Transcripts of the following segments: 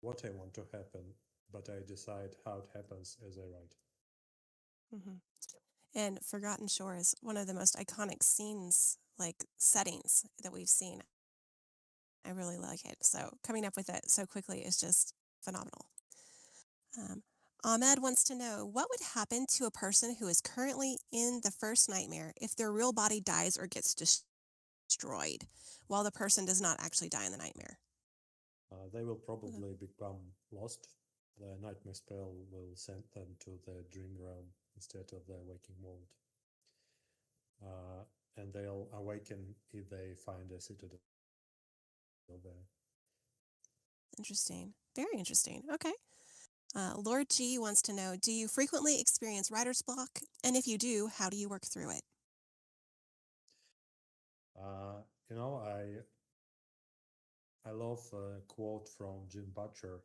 what I want to happen, but I decide how it happens as I write. Hmm. And Forgotten Shore is one of the most iconic scenes, like settings that we've seen. I really like it. So coming up with it so quickly is just phenomenal. Um, Ahmed wants to know what would happen to a person who is currently in the first nightmare if their real body dies or gets destroyed while the person does not actually die in the nightmare. They will probably become lost. The nightmare spell will send them to the dream realm instead of the waking world. Uh, and they'll awaken if they find a citadel there. Interesting. Very interesting. Okay. Lord G wants to know, do you frequently experience writer's block? And if you do, how do you work through it? Uh, you know, I love a quote from Jim Butcher.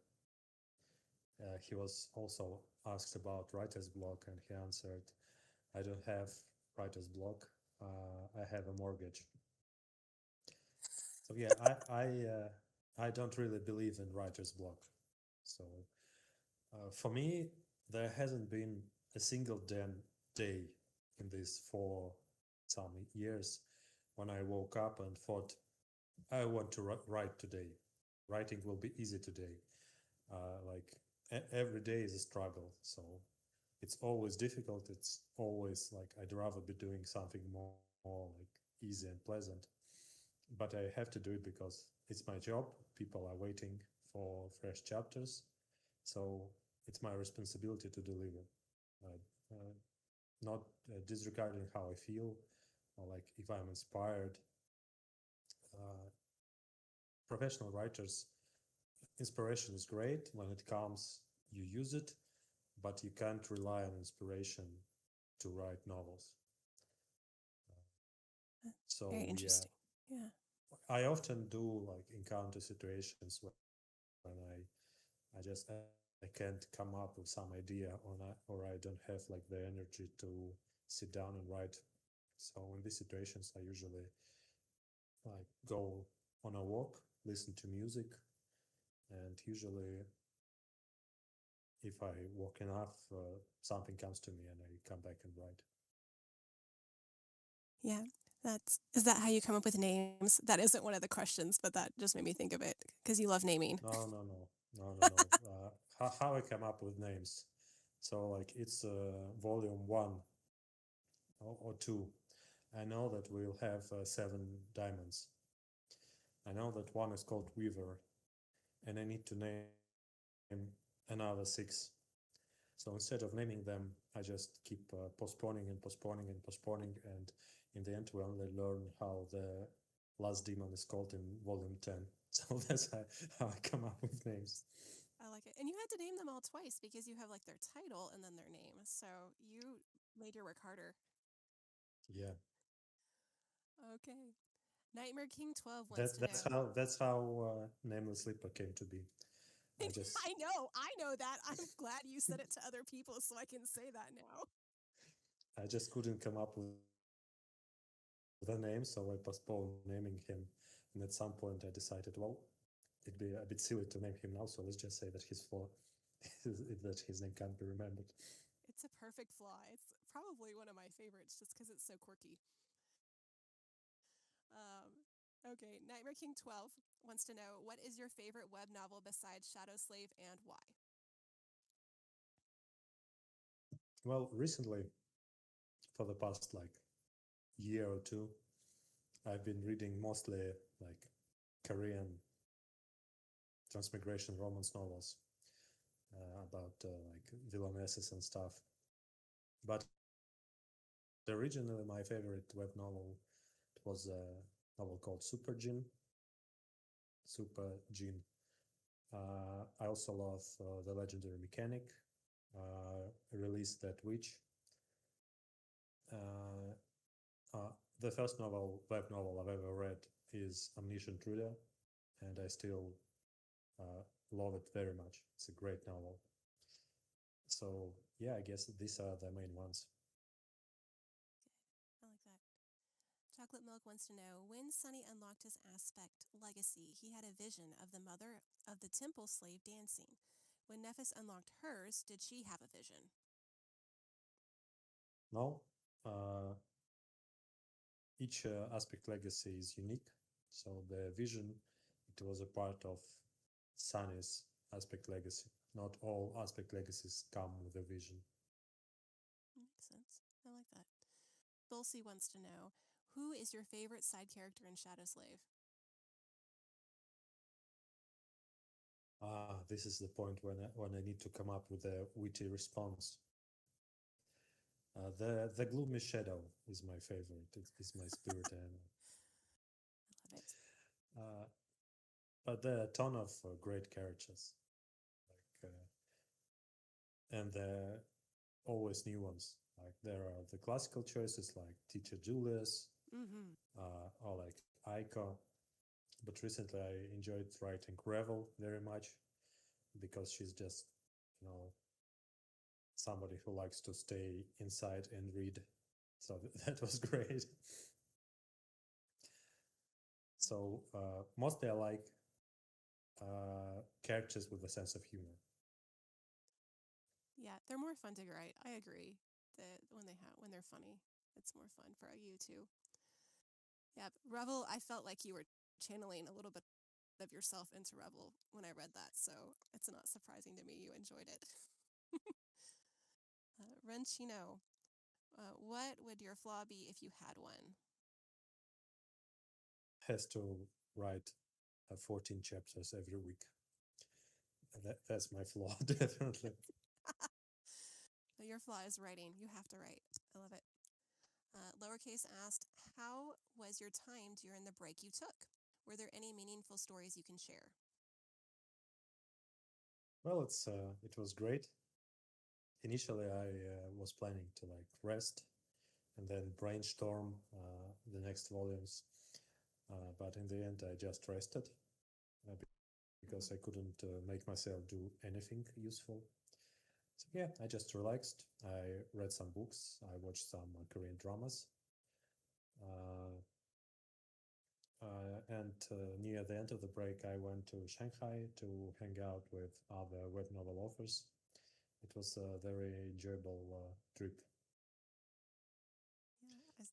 He was also asked about writer's block, and he answered, "I don't have writer's block. I have a mortgage." So yeah, I don't really believe in writer's block. So for me, there hasn't been a single damn day in these four some years when I woke up and thought, I want to write today. Writing will be easy today. Like every day is a struggle. So it's always difficult. It's always like I'd rather be doing something more like easy and pleasant. But I have to do it because it's my job. People are waiting for fresh chapters. So it's my responsibility to deliver. Uh, not disregarding how I feel or like if I'm inspired. Uh, Professional writers, inspiration is great. When it comes, you use it, but you can't rely on inspiration to write novels. Very So yeah, interesting. Yeah. I often do like encounter situations when I just I can't come up with some idea or I don't have like the energy to sit down and write. So in these situations, I usually like go on a walk, listen to music, and usually if I walk enough, something comes to me and I come back and write. Yeah. Is that how you come up with names? That isn't one of the questions, but that just made me think of it because you love naming. No, no, no, no, no, no. How I come up with names? So like it's volume one or two. I know that we'll have seven diamonds. I know that one is called Weaver, and I need to name another six. So instead of naming them, I just keep postponing and postponing and postponing, and in the end, we only learn how the last demon is called in volume 10. So that's how I come up with names. I like it. And you had to name them all twice because you have like their title and then their name. So you made your work harder. Yeah, Okay. Nightmare King 12 wants that to that's know. how that's how Nameless Sleeper came to be. I just I know that. I'm glad you said it to other people so I can say that now. I just couldn't come up with a name, so I postponed naming him. And at some point, I decided, well, it'd be a bit silly to name him now, so let's just say that he's for that his name can't be remembered. It's a perfect flaw. It's probably one of my favorites just because it's so quirky. Okay, Nightmare King 12 wants to know what is your favorite web novel besides Shadow Slave and why? Well, recently, for the past like year or two, I've been reading mostly like Korean transmigration romance novels about like villainesses and stuff. But originally, my favorite web novel was a novel called Super Gene. I also love The Legendary Mechanic, Release That Witch. Uh, the first web novel I've ever read is Omniscient Reader, and I still uh, love it very much. It's a great novel. So yeah, I guess these are the main ones. I like that. Chocolate Milk wants to know, when Sonny unlocked his aspect legacy, he had a vision of the mother of the temple slave dancing. When Nephis unlocked hers, did she have a vision? No, each aspect legacy is unique. So the vision, it was a part of Sunny's aspect legacy. Not all aspect legacies come with a vision. Makes sense. I like that. Dulcie wants to know, who is your favorite side character in Shadow Slave? This is the point when I need to come up with a witty response. The gloomy shadow is my favorite. It is my spirit animal. I love it. But there are a ton of great characters, like, and there are always new ones. Like there are the classical choices like Teacher Julius, Mm-hmm. or like Aiko. But recently I enjoyed writing Revel very much because she's just, you know, somebody who likes to stay inside and read. So that was great. So mostly I like characters with a sense of humor. Yeah, they're more fun to write. I agree that when they're funny, it's more fun for you too. Yeah, Revel, I felt like you were channeling a little bit of yourself into Revel when I read that, so it's not surprising to me you enjoyed it. Renchino, what would your flaw be if you had one? Has to write 14 chapters every week. That's my flaw, definitely. Your flaw is writing. You have to write. I love it. Lowercase asked, how was your time during the break you took? Were there any meaningful stories you can share? Well, it was great. Initially, I was planning to like rest and then brainstorm the next volumes, but in the end, I just rested because I couldn't make myself do anything useful. So yeah, I just relaxed. I read some books. I watched some Korean dramas. Uh, and near the end of the break, I went to Shanghai to hang out with other web novel authors. It was a very enjoyable trip. Yeah,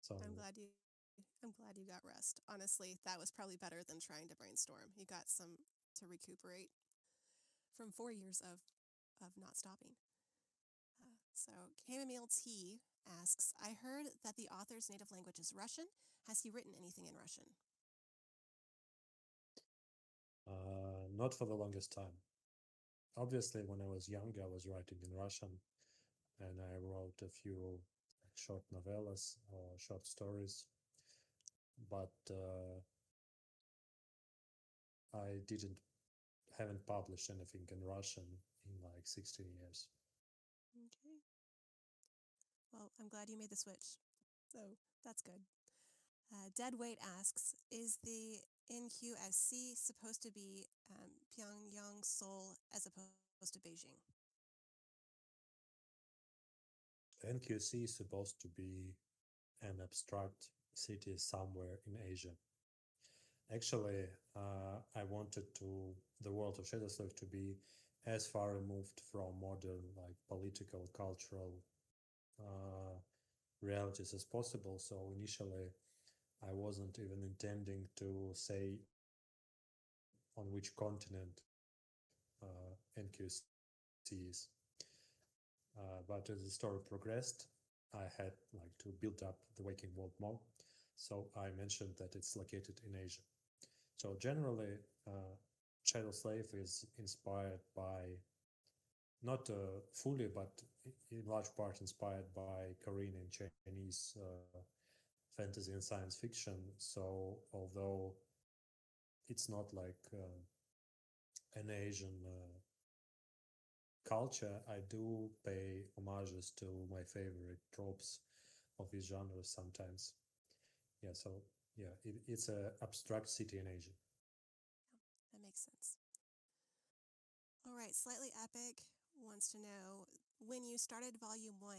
So I'm glad you got rest. Honestly, that was probably better than trying to brainstorm. You got some to recuperate from 4 years of not stopping. So Chamomile Tea asks, I heard that the author's native language is Russian. Has he written anything in Russian? not for the longest time. Obviously, when I was young, I was writing in Russian, and I wrote a few short novellas or short stories, but I haven't published anything in Russian in like 16 years. Okay. Well, I'm glad you made the switch. So that's good. Dead Weight asks, is the NQSC supposed to be Pyongyang, Seoul, as opposed to Beijing? NQC is supposed to be an abstract city somewhere in Asia. Actually, I wanted the world of Shadow Slave to be as far removed from modern, like political, cultural realities as possible. So initially, I wasn't even intending to say on which continent NQC is. But as the story progressed, I had like to build up the Waking World more. So I mentioned that it's located in Asia. So generally, Shadow Slave is inspired by, not fully, but in large part inspired by Korean and Chinese fantasy and science fiction. So although it's not like an Asian culture, I do pay homages to my favorite tropes of these genres sometimes. Yeah, so yeah, it's an abstract city in Asia. That makes sense. All right, Slightly Epic wants to know, when you started Volume 1,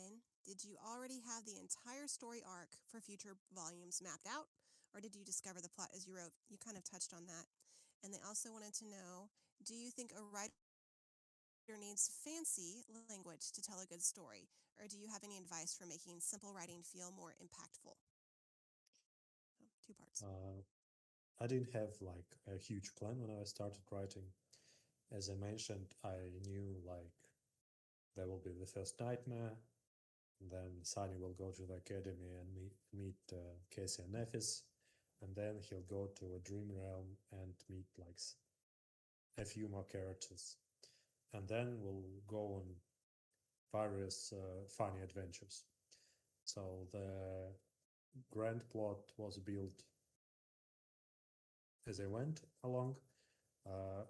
Did you already have the entire story arc for future volumes mapped out, or did you discover the plot as you wrote? You kind of touched on that. And they also wanted to know, do you think a writer needs fancy language to tell a good story, or do you have any advice for making simple writing feel more impactful? So, two parts. I didn't have like a huge plan when I started writing. As I mentioned, I knew like there will be the first nightmare, then Sunny will go to the academy and meet Casey and Nephis, and then he'll go to a dream realm and meet like a few more characters, and then we'll go on various funny adventures. So the grand plot was built as I went along.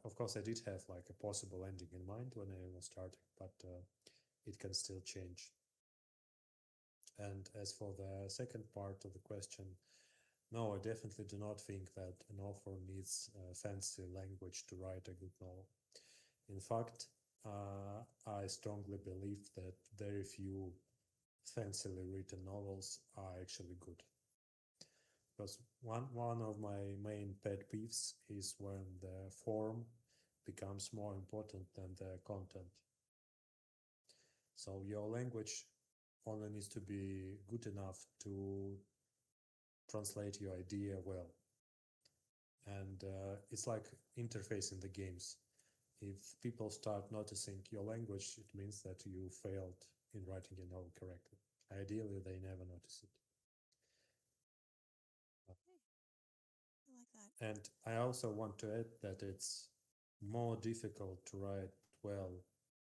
Of course, I did have like a possible ending in mind when I was starting, but it can still change. And as for the second part of the question, no, I definitely do not think that an author needs fancy language to write a good novel. In fact, I strongly believe that very few fancily written novels are actually good. Because one of my main pet peeves is when the form becomes more important than the content. So your language only needs to be good enough to translate your idea well. And it's like interfacing the games. If people start noticing your language, it means that you failed in writing a novel correctly. Ideally, they never notice it. I like that. And I also want to add that it's more difficult to write well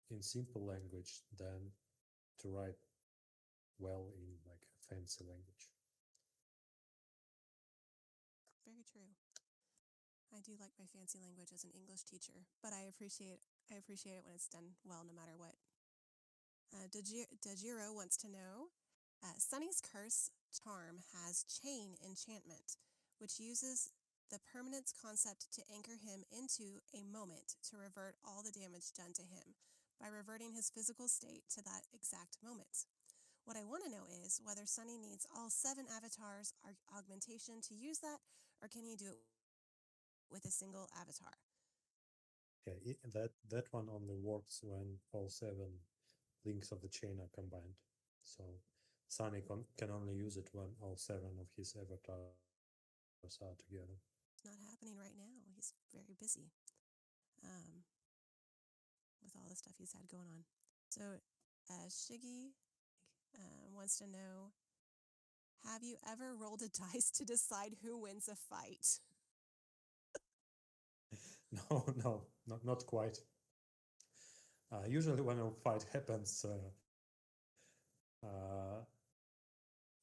in simple language than to write well in like a fancy language. Very true. I do like my fancy language as an English teacher, but I appreciate it when it's done well, no matter what. Dejiro wants to know, Sunny's curse charm has chain enchantment, which uses the permanence concept to anchor him into a moment to revert all the damage done to him by reverting his physical state to that exact moment. What I want to know is whether Sunny needs all 7 avatars augmentation to use that, or can he do it with a single avatar? Yeah, that one only works when all 7 links of the chain are combined. So Sunny can only use it when all 7 of his avatars are together. It's not happening right now. He's very busy um, with all the stuff he's had going on. So Shiggy wants to know, have you ever rolled a dice to decide who wins a fight? No, not quite. Usually when a fight happens,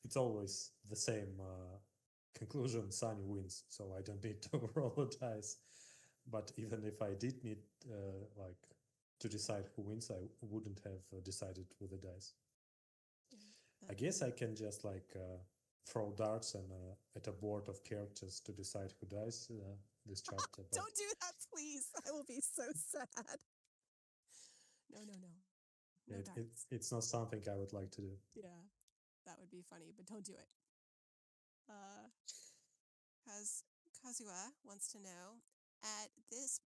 it's always the same conclusion. Sunny wins, so I don't need to roll a dice. But even if I did need like to decide who wins, I wouldn't have decided with the dice. I guess I can just like throw darts and at a board of characters to decide who dies this chapter. But Don't do that, please. I will be so sad. No. No darts. it's not something I would like to do. Yeah, that would be funny, but don't do it. Kazuha wants to know, at this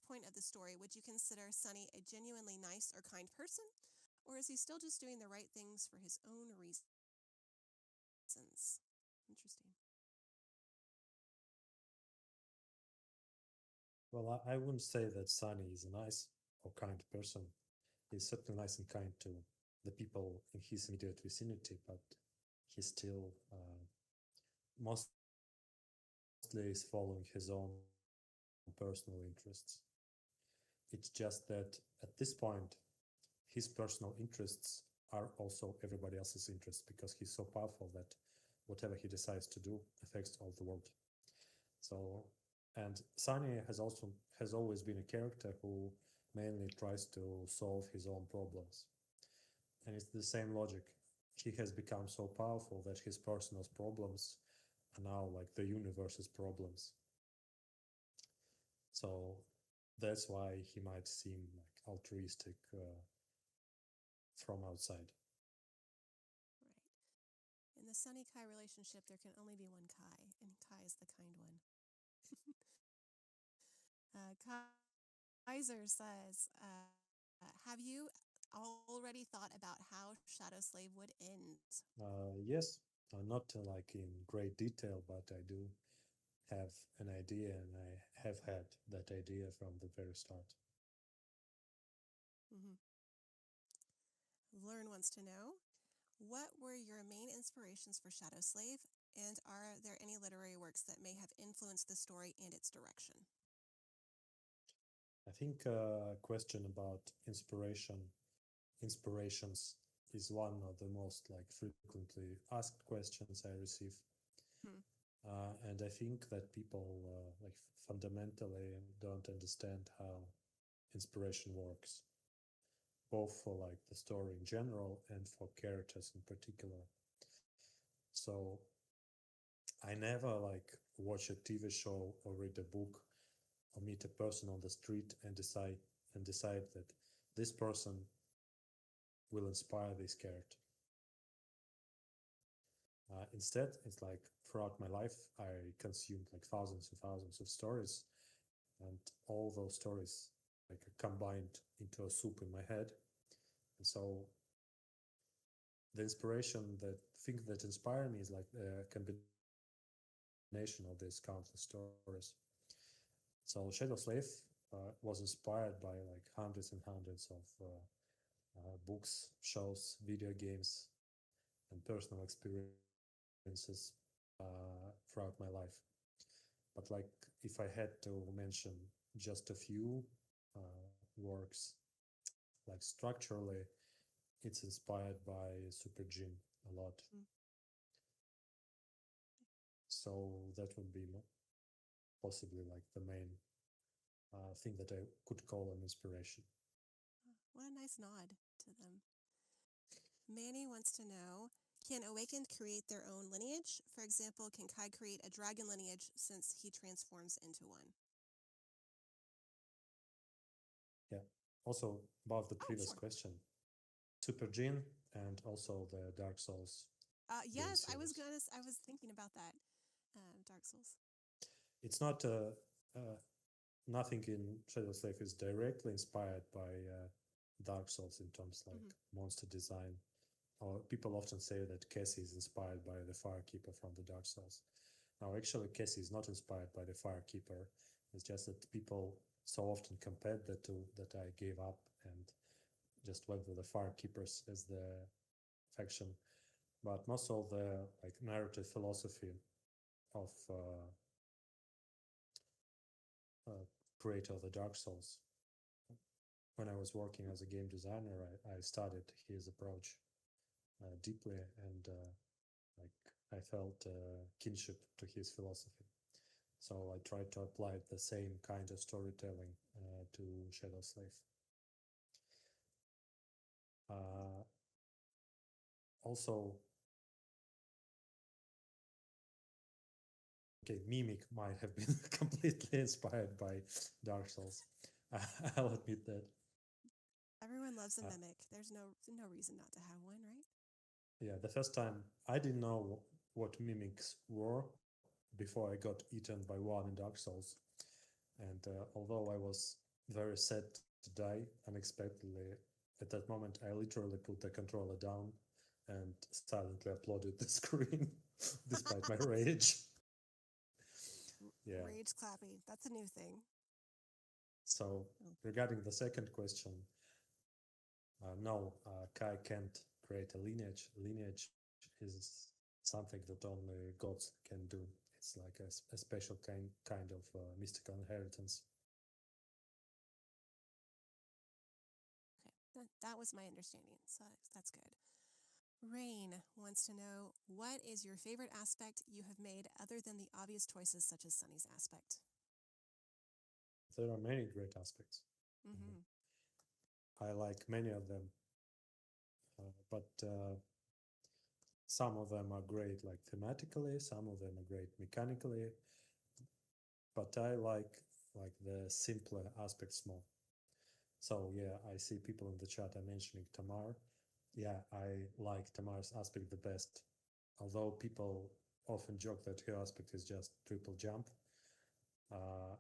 point of the story, would you consider Sunny a genuinely nice or kind person, or is he still just doing the right things for his own reasons? Interesting. Well, I wouldn't say that Sunny is a nice or kind person. He's certainly nice and kind to the people in his immediate vicinity, but he still mostly is following his own personal interests. It's just that at this point, his personal interests are also everybody else's interests because he's so powerful that whatever he decides to do affects all the world. So, and Sunny has always been a character who mainly tries to solve his own problems. And it's the same logic. He has become so powerful that his personal problems are now like the universe's problems. So that's why he might seem like altruistic from outside. In the Sunny Kai relationship, there can only be one Kai, and Kai is the kind one. Kaiser says, have you already thought about how Shadow Slave would end? Yes, not like in great detail, but I do have an idea, and I have had that idea from the very start. Mm-hmm. Learn wants to know, what were your main inspirations for Shadow Slave, and are there any literary works that may have influenced the story and its direction? I think a question about inspirations is one of the most like frequently asked questions I receive. Hmm. And I think that people like fundamentally don't understand how inspiration works, both for like the story in general and for characters in particular. So I never like watch a TV show or read a book or meet a person on the street and decide that this person will inspire this character. Instead, it's like throughout my life, I consumed like thousands and thousands of stories, and all those stories like combined into a soup in my head. And so the inspiration, that thing that inspired me is like a combination of these countless stories. So Shadow Slave was inspired by like hundreds and hundreds of books, shows, video games, and personal experiences throughout my life. But like if I had to mention just a few works, like structurally, it's inspired by Super Gym a lot. Mm. So that would be possibly like the main thing that I could call an inspiration. What a nice nod to them. Manny wants to know, can Awakened create their own lineage? For example, can Kai create a dragon lineage since he transforms into one? Yeah. Also about the Oh, previous sure. question, Super Gene and also the Dark Souls game Yes, series. I was thinking about that. Dark Souls. It's not uh, nothing in Shadow Slave is directly inspired by Dark Souls in terms like Mm-hmm. monster design. Or people often say that Cassie is inspired by the Firekeeper from the Dark Souls. Now, actually, Cassie is not inspired by the Firekeeper. It's just that people so often compared the two that I gave up and just went with the Firekeepers as the faction. But most of the like narrative philosophy of creator of the Dark Souls, when I was working as a game designer, I studied his approach deeply, and like I felt kinship to his philosophy. So I tried to apply the same kind of storytelling to Shadow Slave. Also, okay, Mimic might have been completely inspired by Dark Souls. I'll admit that. Everyone loves a Uh, mimic. There's no reason not to have one, right? yeah, the first time I didn't know what mimics were before I got eaten by one in Dark Souls. And although I was very sad to die unexpectedly, at that moment I literally put the controller down and silently uploaded the screen despite my rage. Yeah. Rage clapping. That's a new thing. So Oh. regarding the second question, no, Kai can't create a lineage. Lineage is something that only gods can do. It's like a special kind of mystical inheritance. Okay, that was my understanding, so that's good. Rain wants to know, what is your favorite aspect you have made other than the obvious choices such as Sunny's aspect? There are many great aspects. Mm-hmm. I like many of them, but some of them are great like thematically, some of them are great mechanically, but I like the simpler aspects more. So yeah, I see people in the chat are mentioning Tamar. Yeah, I like Tamar's aspect the best. although people often joke that her aspect is just triple jump, uh,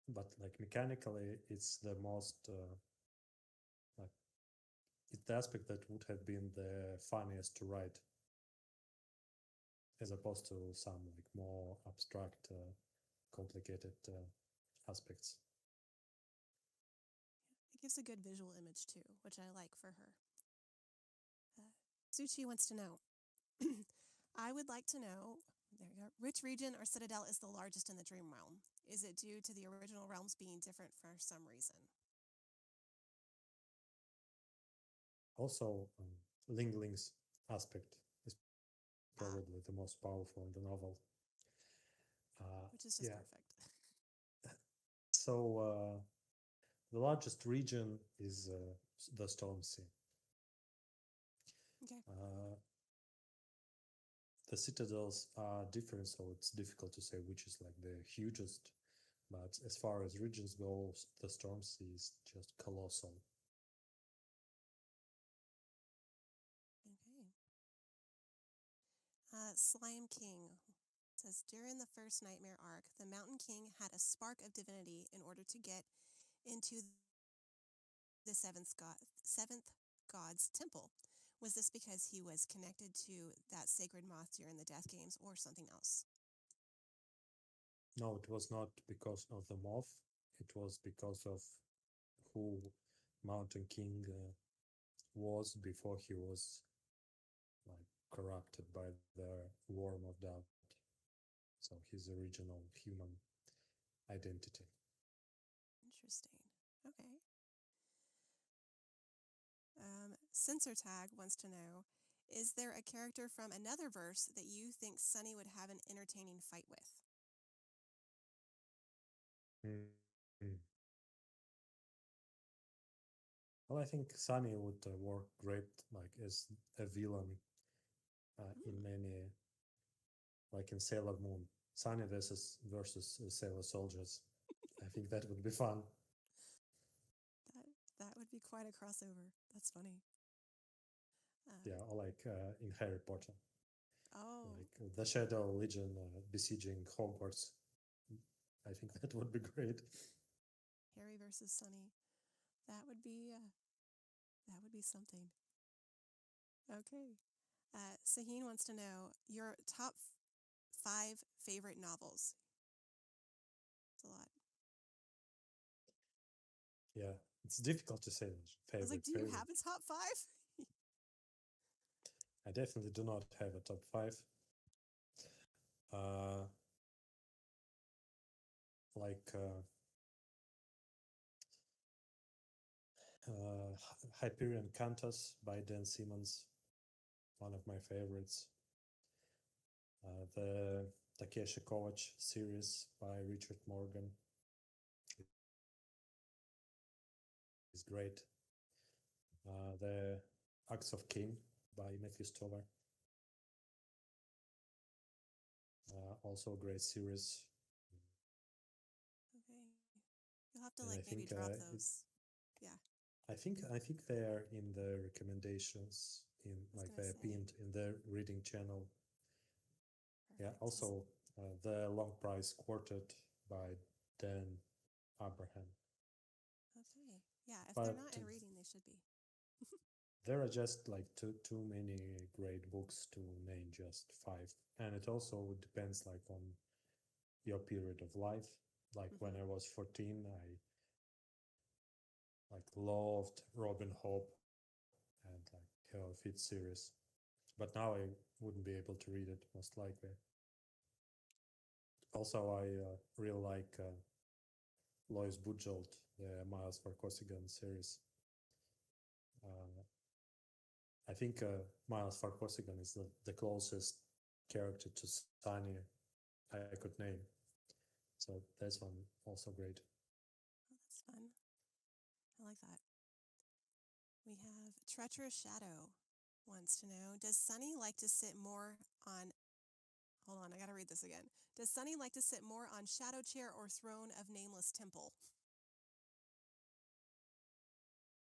but like mechanically, it's the most like it's the aspect that would have been the funniest to write, as opposed to some like more abstract, complicated aspects. It gives a good visual image too, which I like for her. Suchi wants to know. I would like to know, there you go, which region or citadel is the largest in the dream realm? Is it due to the original realms being different for some reason? Also, Ling Ling's aspect is probably the most powerful in the novel. Which is just Yeah. perfect. So the largest region is the Storm Sea. Okay. The citadels are different, so it's difficult to say which is like the hugest. But as far as regions go, the Storm Sea is just colossal. Okay. Slime King says, during the first Nightmare arc, the Mountain King had a spark of divinity in order to get into the seventh god's temple. Was this because he was connected to that sacred moth during the Death Games or something else? No, it was not because of the moth. It was because of who Mountain King was before he was like corrupted by the worm of doubt. So his original human identity. Interesting. Okay. Censor Tag wants to know, is there a character from another verse that you think Sunny would have an entertaining fight with? Mm. Well, I think Sunny would work great like as a villain in many, like in Sailor Moon. Sunny versus Sailor Soldiers. I think that would be fun. That would be quite a crossover. That's funny. Yeah, or like in Harry Potter. Oh. Like the Shadow Legion besieging Hogwarts. I think that would be great. Harry versus Sunny. That would be something. Okay. Saheen wants to know your top 5 favorite novels. It's a lot. Yeah, it's difficult to say I was like, do you favorite. have a top 5? I definitely do not have a top 5. Like Hyperion Cantos by Dan Simmons, one of my favorites. The Takeshi Kovacs series by Richard Morgan is great. The Acts of Cain by Matthew Stover, also a great series. Okay. You'll have to And like I maybe think drop those. Yeah. I think they are in the recommendations in like they're pinned in the reading channel. Perfect. Yeah. Also, the Long Price Quartet by Dan Abraham. Okay. Yeah. If But they're not in reading, they should be. there are just like too many great books to name just 5, and it also depends like on your period of life. Like when I was 14, I like loved Robin Hood and like Hell Fit series, but now I wouldn't be able to read it most likely. Also, I really like Lois Bujold, the Miles Farquharson series. I think Miles Farquharson is the closest character to Sunny I could name. So that's one also great. Oh, that's fun. I like that. We have Treacherous Shadow wants to know, does Sunny like to sit more on, hold on, I gotta read this again. Does Sunny like to sit more on shadow chair or throne of nameless temple?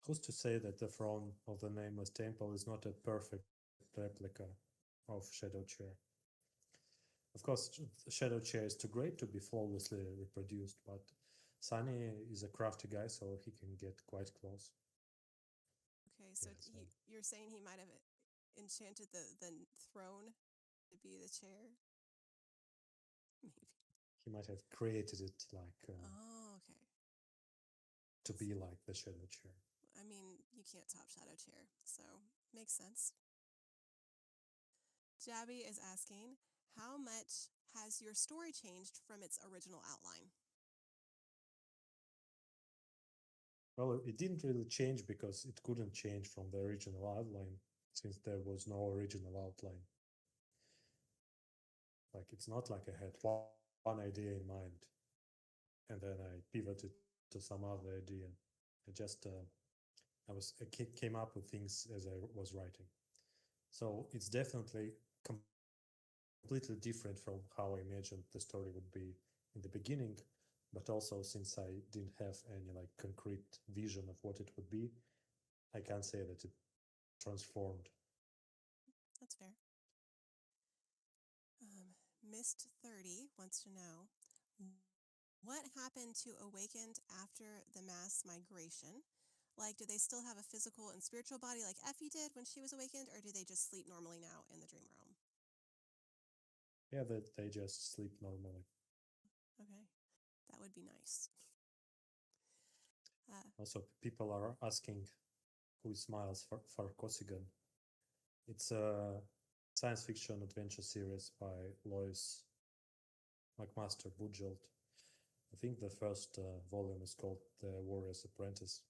Who's to say that the throne of the nameless temple is not a perfect replica of Shadow Chair. Of course, Shadow Chair is too great to be flawlessly reproduced, but Sunny is a crafty guy, so he can get quite close. Okay, so you're saying he might have enchanted the throne to be the chair? Maybe. He might have created it like oh, okay. To be like the Shadow Chair. I mean, you can't top Shadow Chair, so makes sense. Jabby is asking, how much has your story changed from its original outline? Well, it didn't really change because it couldn't change from the original outline, since there was no original outline. Like, it's not like I had one idea in mind and then I pivoted to some other idea. I just came up with things as I was writing. So it's definitely completely different from how I imagined the story would be in the beginning, but also since I didn't have any like concrete vision of what it would be, I can't say that it transformed. That's fair. Mist 30 wants to know, what happened to Awakened after the mass migration? Like, do they still have a physical and spiritual body like Effie did when she was awakened, or do they just sleep normally now in the dream realm? Yeah, that they just sleep normally. Okay, that would be nice. Also, people are asking who smiles for Kosigan. It's a science fiction adventure series by Lois McMaster Bujold. I think the first volume is called The Warrior's Apprentice.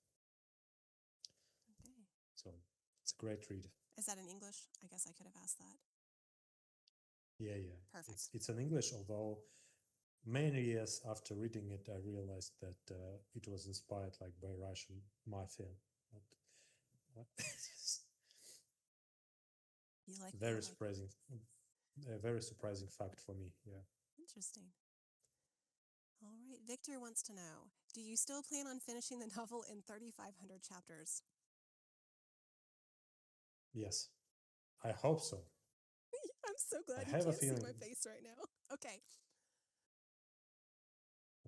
Okay. So it's a great read. Is that in English? I guess I could have asked that. Yeah. Perfect. It's in English, although many years after reading it, I realized that it was inspired like by Russian mafia. You like very surprising, a very surprising fact for me. Yeah. Interesting. All right. Victor wants to know, do you still plan on finishing the novel in 3,500 chapters? Yes, I hope so. I'm so glad you can't see my face right now. Okay.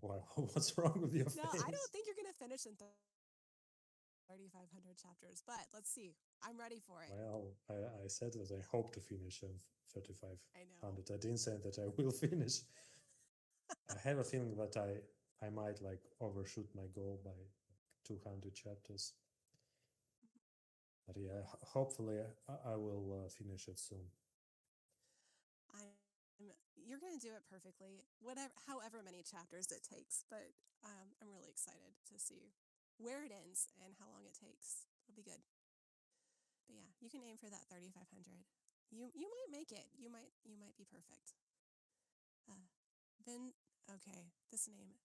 Wow, what's wrong with your face? No, I don't think you're going to finish in 3,500 chapters, but let's see. I'm ready for it. Well, I said that I hope to finish in 3,500. I know. I didn't say that I will finish. I have a feeling that I might like overshoot my goal by 200 chapters. But yeah, hopefully I will finish it soon. You're going to do it perfectly, however many chapters it takes. But I'm really excited to see where it ends and how long it takes. It'll be good. But yeah, you can aim for that 3,500. You might make it. You might be perfect. This name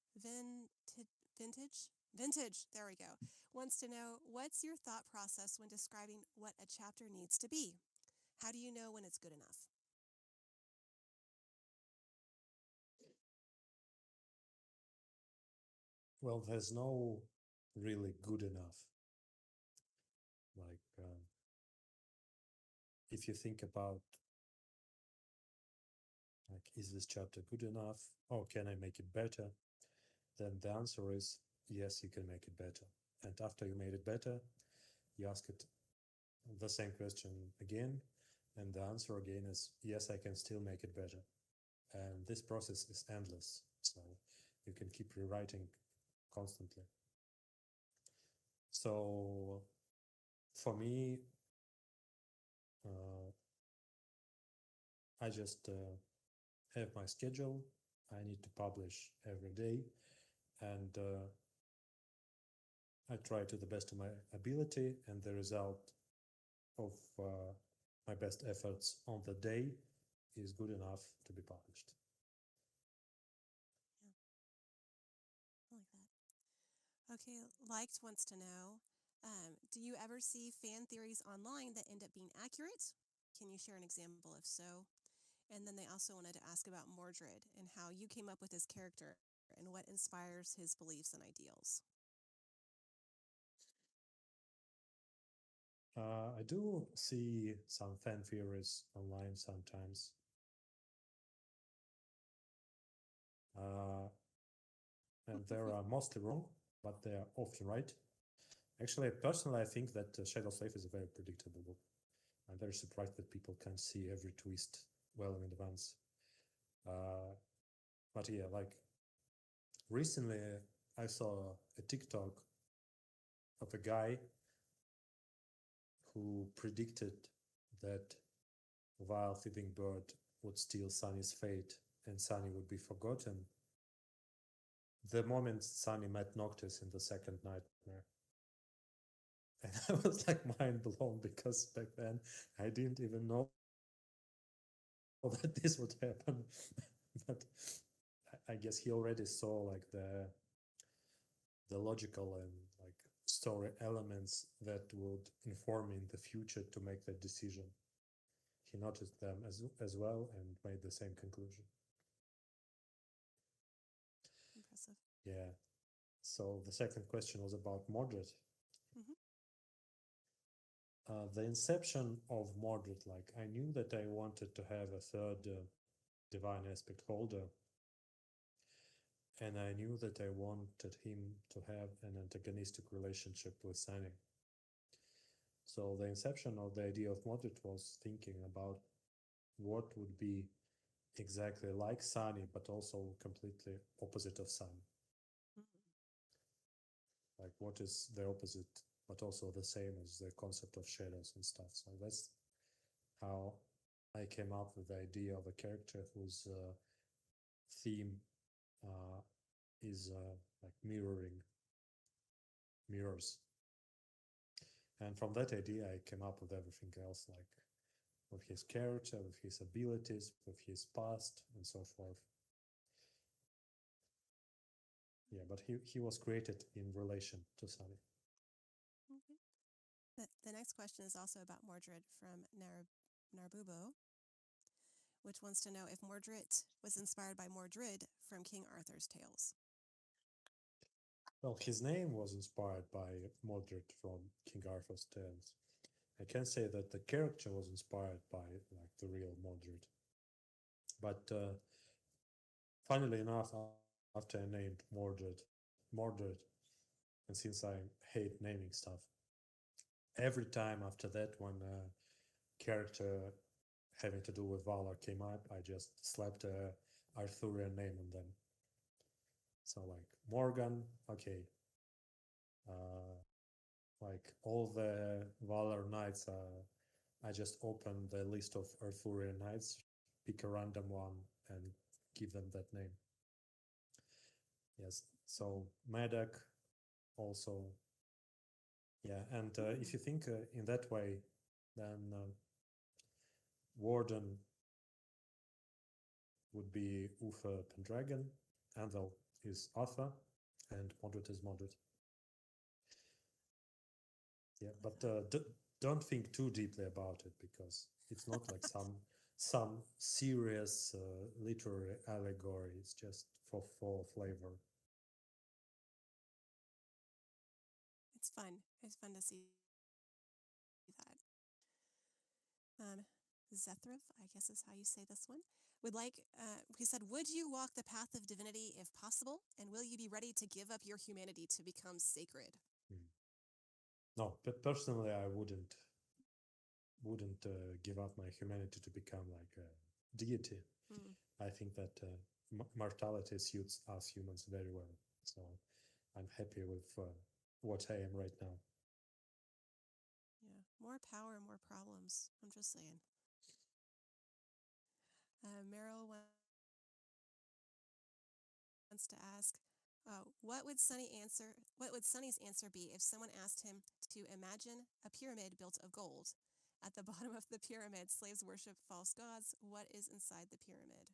Vintage. There we go. Wants to know, what's your thought process when describing what a chapter needs to be? How do you know when it's good enough? Well, there's no really good enough. Like, if you think about, like, is this chapter good enough? Or can I make it better? Then the answer is yes, you can make it better. And after you made it better, you ask it the same question again, and the answer again is yes, I can still make it better. And this process is endless, so you can keep rewriting constantly. So for me, I just have my schedule. I need to publish every day, and I try to the best of my ability, and the result of my best efforts on the day is good enough to be published. Yeah. I like that. Okay, Liked wants to know, do you ever see fan theories online that end up being accurate? Can you share an example if so? And then they also wanted to ask about Mordred and how you came up with his character and what inspires his beliefs and ideals. I do see some fan theories online sometimes. And they are mostly wrong, but they are often right. Actually, personally, I think that Shadow Slave is a very predictable book. I'm very surprised that people can see every twist well in advance. But yeah, like recently I saw a TikTok of a guy who predicted that while Thieving Bird would steal Sunny's fate and Sunny would be forgotten, the moment Sunny met Noctis in the second nightmare. And I was like mind blown because back then I didn't even know that this would happen. But I guess he already saw like the logical and like story elements that would inform me in the future to make that decision. He noticed them as well and made the same conclusion. Impressive. Yeah. So the second question was about Mordred. Mm-hmm. The inception of Mordred, like I knew that I wanted to have a third divine aspect holder, and I knew that I wanted him to have an antagonistic relationship with Sunny. So the inception of the idea of Mordred was thinking about what would be exactly like Sunny, but also completely opposite of Sunny. Like what is the opposite, but also the same as the concept of shadows and stuff. So that's how I came up with the idea of a character whose theme uh, is like mirrors. And from that idea, I came up with everything else, like with his character, with his abilities, with his past, and so forth. Yeah, but he was created in relation to Sunny. Okay. The next question is also about Mordred from Narbubo, which wants to know if Mordred was inspired by Mordred from King Arthur's tales. Well, his name was inspired by Mordred from King Arthur's tales. I can say that the character was inspired by like the real Mordred. But funnily enough, after I named Mordred, and since I hate naming stuff, every time after that, when a character having to do with Valor came up, I just slapped a Arthurian name on them. So like Morgan, okay. Like all the Valor knights, I just open the list of Arthurian knights, pick a random one, and give them that name. Yes. So Medak also, yeah. And if you think in that way, then Warden would be Uther Pendragon, Andal is Arthur, and Mordred is Mordred. Yeah, but don't think too deeply about it because it's not like some serious literary allegory. It's just for flavor. It's fun. It's fun to see that. Zethriv, I guess is how you say this one, would like, he said, would you walk the path of divinity if possible? And will you be ready to give up your humanity to become sacred? No, but personally, I wouldn't give up my humanity to become like a deity. I think that mortality suits us humans very well. So I'm happy with what I am right now. Yeah, more power, more problems. I'm just saying. Meryl wants to ask, what would Sunny's answer be if someone asked him to imagine a pyramid built of gold? At the bottom of the pyramid, slaves worship false gods. What is inside the pyramid?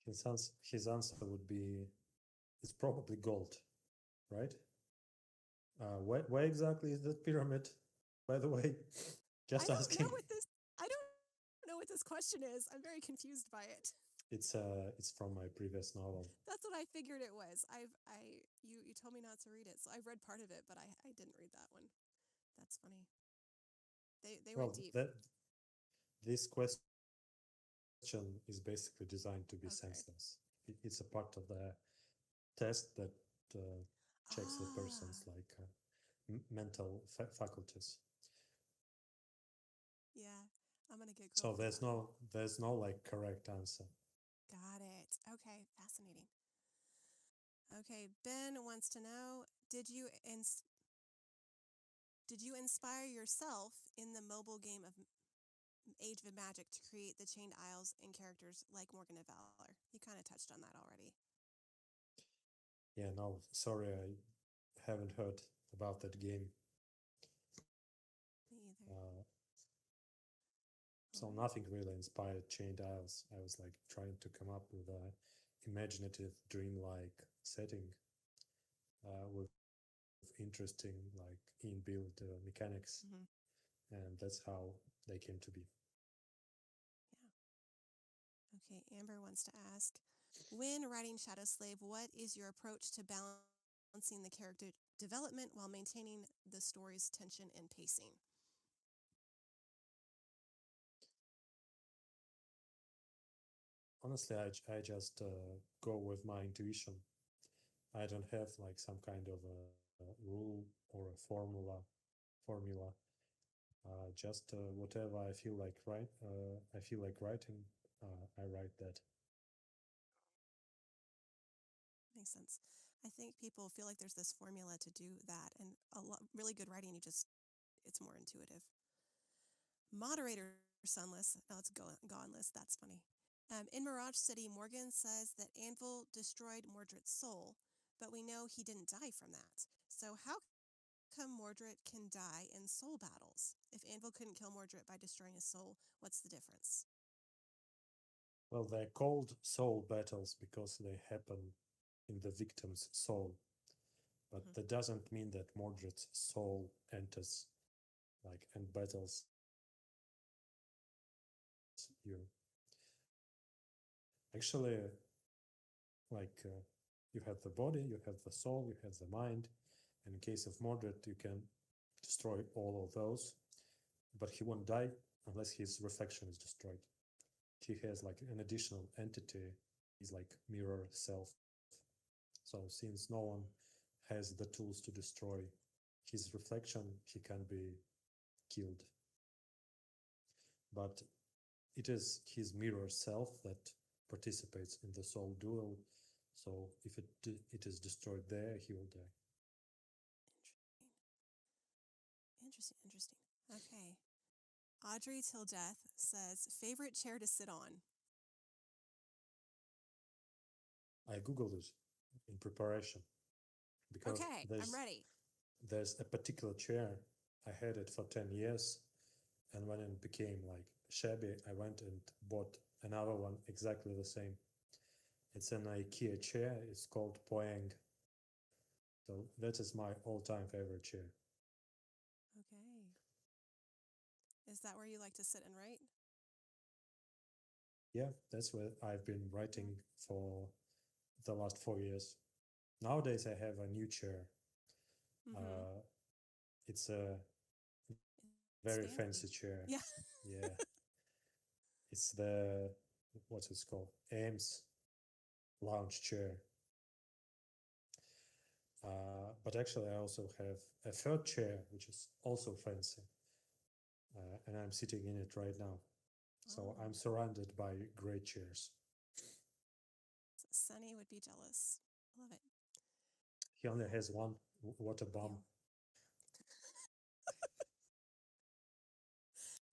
His answer would be, it's probably gold, right? Where exactly is that pyramid, by the way? Just asking. I don't know what this question is. I'm very confused by it. It's from my previous novel. That's what I figured it was. You told me not to read it, so I've read part of it, but I didn't read that one. That's funny. They went Well, deep. this question is basically designed to be senseless. Okay. It's a part of the test that uh, checks the person's like Ah, mental faculties. yeah. I'm gonna get So grilled on that. there's no like correct answer. Got it. Okay, fascinating. Okay, Ben wants to know, did you inspire yourself in the mobile game of Age of Magic to create the chained isles and characters like Morgan of Valor? You kind of touched on that already. Yeah, no, sorry, I haven't heard about that game. Me either. Uh, All so right. nothing really inspired Chained Isles. I was like trying to come up with a imaginative, dreamlike setting with interesting like inbuilt mechanics, Mm-hmm. and that's how they came to be. Yeah. Okay, Amber wants to ask, when writing Shadow Slave, what is your approach to balancing the character development while maintaining the story's tension and pacing? Honestly, I just go with my intuition. I don't have like some kind of a rule or a formula. Just whatever I feel like I feel like writing. I write that. Makes sense. I think people feel like there's this formula to do that, and really good writing, it's more intuitive. Moderator Sunless, now it's Goneless, that's funny. In Mirage City, Morgan says that Anvil destroyed Mordred's soul, but we know he didn't die from that. So how come Mordred can die in soul battles? If Anvil couldn't kill Mordred by destroying his soul, what's the difference? Well, they're called soul battles because they happen in the victim's soul, but Mm-hmm. that doesn't mean that Mordred's soul enters like and battles you. Actually, like you have the body, you have the soul, you have the mind. And in case of Mordred, you can destroy all of those, but he won't die unless his reflection is destroyed. He has like an additional entity, he's like mirror self. So since no one has the tools to destroy his reflection, he can be killed. But it is his mirror self that participates in the soul duel. So if it is destroyed there, he will die. Interesting. Interesting. Okay. Audrey Till Death says, favorite chair to sit on? I googled it in preparation because Okay, I'm ready. there's a particular chair. I had it for 10 years, and when it became like shabby, I went and bought another one exactly the same. It's an IKEA chair. It's called Poang. So that is my all-time favorite chair. Okay. Is that where you like to sit and write? Yeah, that's where I've been Yeah. writing for the last 4 years. Nowadays, I have a new chair. Mm-hmm. Uh, it's a It's very fancy. fancy chair. Yeah. Yeah, it's the what's it called? Ames lounge chair. But actually, I also have a third chair, which is also fancy, and I'm sitting in it right now. So Oh, I'm surrounded by great chairs. so Sunny would be jealous. I love it. He only Uh, has one. What a yeah. bum!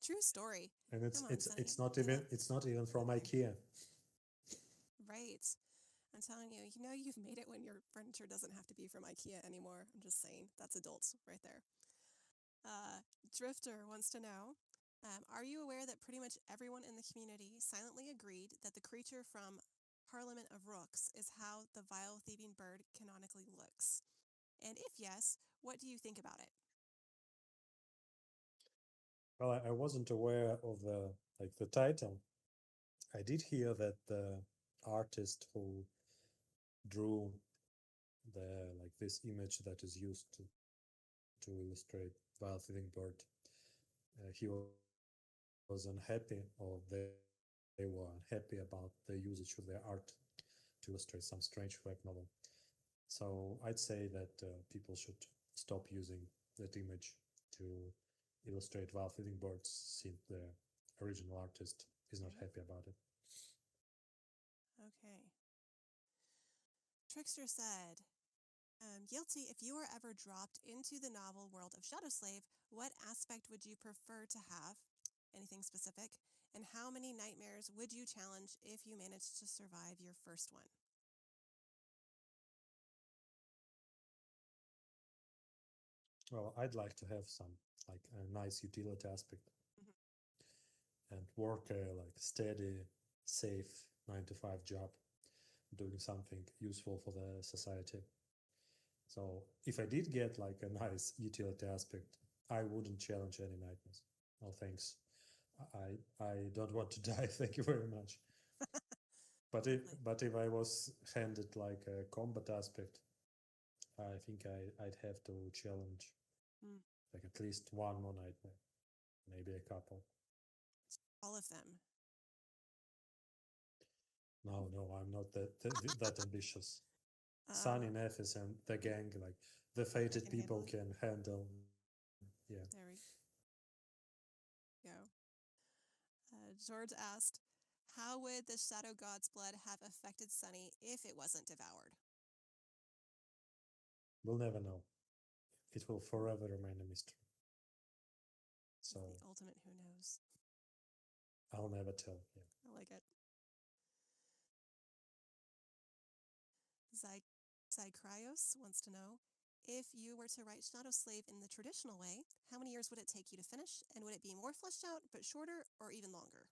True story. And Come on, Sunny. Get it. it's not even from Okay. IKEA. Right. I'm telling you, you've made it when your furniture doesn't have to be from IKEA anymore. I'm just saying. That's adults right there. Uh, Drifter wants to know, are you aware that pretty much everyone in the community silently agreed that the creature from Parliament of Rooks is how the vile thieving bird canonically looks? And if yes, what do you think about it? Well, I wasn't aware of the like the title. I did hear that the artist who drew the like this image that is used to draw to illustrate Wild Living Bird. He was unhappy, or they were unhappy about the usage of their art to illustrate some strange web novel. So I'd say that people should stop using that image to illustrate Wild Living Birds since the original artist is not happy Right. about it. Okay. Trickster said, Guilty, if you were ever dropped into the novel world of Shadow Slave, what aspect would you prefer to have? Anything specific? And how many nightmares would you challenge if you managed to survive your first one? Well, I'd like to have some like a nice utility aspect Mhm. and work a like steady, safe 9 to 5 job, doing something useful for the society. So if I did get like a nice utility aspect, I wouldn't challenge any nightmares. No thanks. I don't want to die. Thank you very much. Lovely. But if I was handed like a combat aspect, I think I'd have to challenge Mm. like at least one more nightmare, maybe a couple. All of them. No, I'm not that ambitious. Sunny Uh, Nephis and the gang, like the they fated can handle people it. can handle. Yeah. There we go. George asked, how would the Shadow God's blood have affected Sunny if it wasn't devoured? We'll never know. It will forever remain a mystery. He's So the ultimate who knows. I'll never tell. Yeah. I like it. Zykryos wants to know, if you were to write Shadow Slave in the traditional way, how many years would it take you to finish? And would it be more fleshed out, but shorter, or even longer?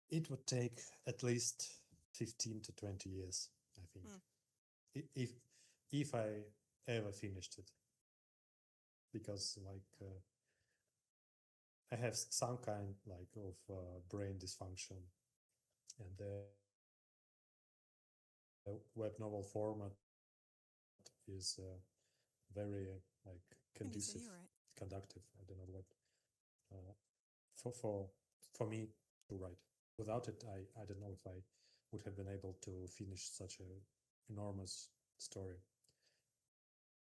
It would take at least 15 to 20 years, I think. Hmm. If if I ever finished it. Because like I have some kind like of brain dysfunction, and the web novel format is very like Windy conducive, City, you're right. conductive. I don't know what uh, for for me to write. Without it, I don't know if I would have been able to finish such a enormous story.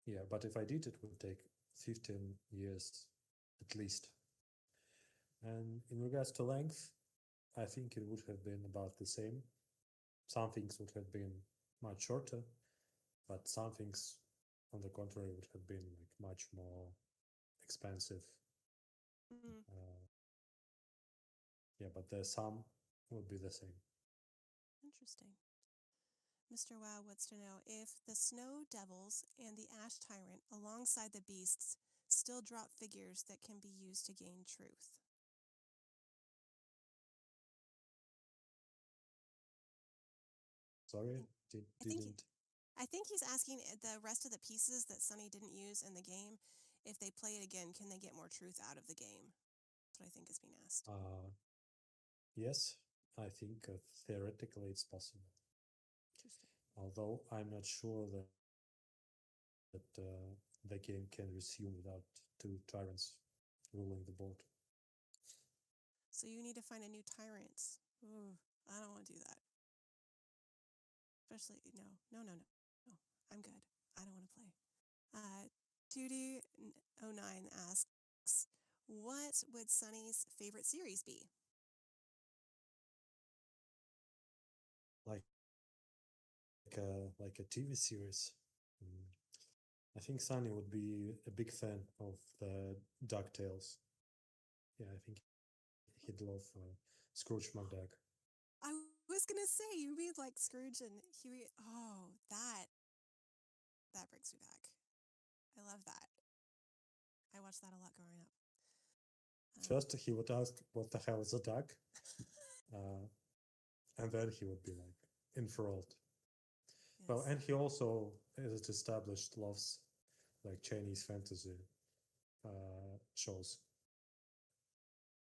Yeah, but if I did, it would take 15 years at least. And in regards to length, I think it would have been about the same. Some things would have been much shorter, but some things, on the contrary, would have been like much more expensive. Mm, Uh, yeah, but the sum would be the same. interesting. Mr. Wow wants to know, if the Snow Devils and the Ash Tyrant, alongside the beasts, still drop figures that can be used to gain truth. Sorry, I think didn't. I think he's asking the rest of the pieces that Sunny didn't use in the game, if they play it again, can they get more truth out of the game? That's what I think is being asked. Yes, I think theoretically it's possible. Interesting. Although I'm not sure that the game can resume without two tyrants ruling the board. So you need to find a new tyrant. Ooh, I don't want to do that. Especially, no. I'm good. I don't want to play. 2D09 asks, what would Sunny's favorite series be? Like a TV series. Mm. I think Sunny would be a big fan of the DuckTales. Yeah, I think he'd love Scrooge McDuck. I was gonna say, you mean like Scrooge and Huey. Oh, that brings me back. I love that. I watched that a lot growing up. First, he would ask, "What the hell is a duck?" Uh, and then he would be like enthralled. Well, Yes. and he also, as it established, loves like Chinese fantasy shows.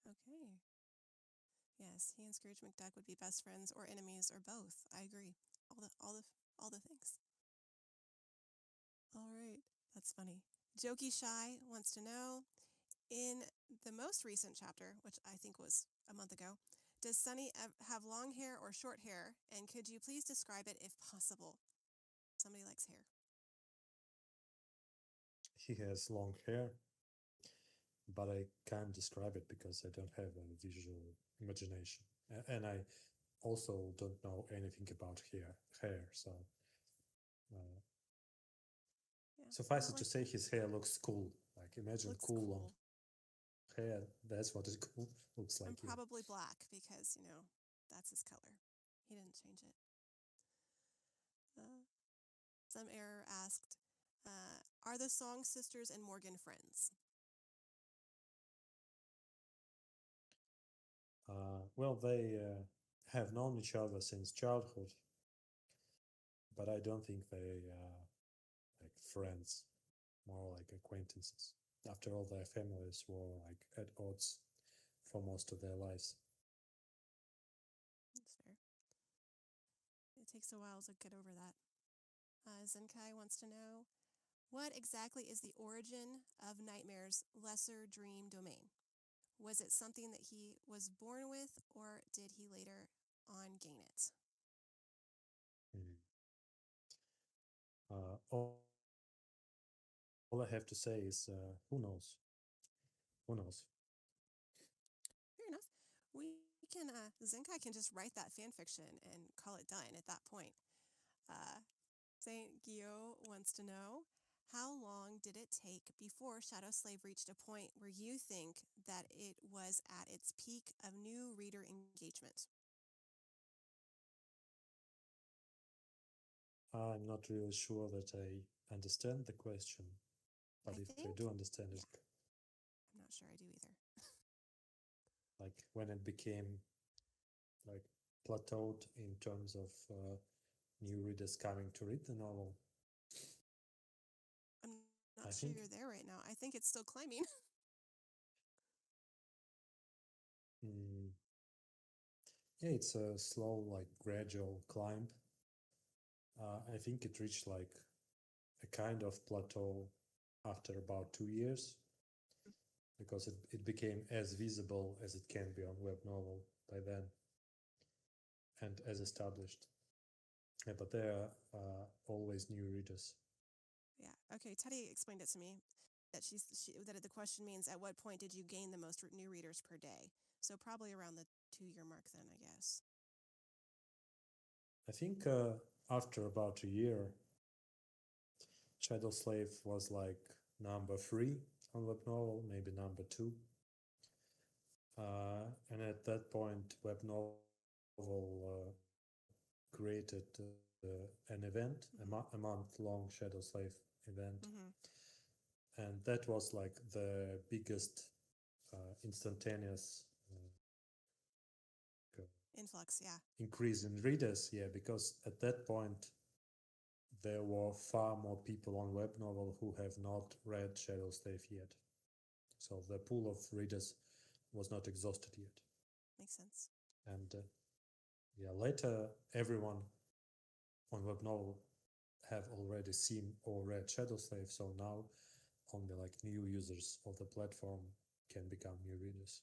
Okay. Yes, he and Scrooge McDuck would be best friends or enemies or both. I agree. All the all the things. All right, that's funny. Jokey Shy wants to know, in the most recent chapter, which I think was a month ago, does Sunny have long hair or short hair? And could you please describe it if possible? Somebody likes hair. He has long hair, but I can't describe it because I don't have a visual imagination. And I also don't know anything about hair. So uh, Yeah, suffice not it to like say, his hair looks cool. Like imagine looks cool long cool. hair. That's what it cool looks And like. Yeah. probably black because, that's his color. He didn't change it. Some error asked, are the Song Sisters and Morgan friends? Well, they have known each other since childhood, but I don't think they are like friends, more like acquaintances. After all, their families were like at odds for most of their lives. That's fair. It takes a while to get over that. Zenkai wants to know, what exactly is the origin of Nightmare's lesser dream domain? Was it something that he was born with, or did he later on gain it? Mm. All I have to say is, who knows? Who knows? Fair enough. We can, Zenkai can just write that fan fiction and call it done at that point. Saint Gyo wants to know, how long did it take before Shadow Slave reached a point where you think that it was at its peak of new reader engagement? I'm not really sure that I understand the question, but I if I think, do understand yeah, it, I'm not sure I do either. like when it became like plateaued in terms of new readers coming to read the novel, I'm I not sure think you're there right now. I think it's still climbing. mm, yeah, it's a slow, like gradual climb. I think it reached like a kind of plateau after about 2 years because it became as visible as it can be on web novel by then and as established. Yeah, but there are always new readers. Yeah. Okay. Teddy explained it to me that that the question means, at what point did you gain the most new readers per day? So probably around the 2 year mark then, I guess. I think after about a year, Shadow Slave was like number 3 on web novel, maybe number 2. And at that point, web novel created an event, a month-long Shadow Slave event, Mm-hmm. and that was like the biggest instantaneous Influx, yeah. increase in readers. Yeah, because at that point there were far more people on web novel who have not read Shadow Slave yet, so the pool of readers was not exhausted yet. Makes sense. And yeah, later everyone on web novel have already seen or read Shadow Slave, so now only like new users of the platform can become new readers.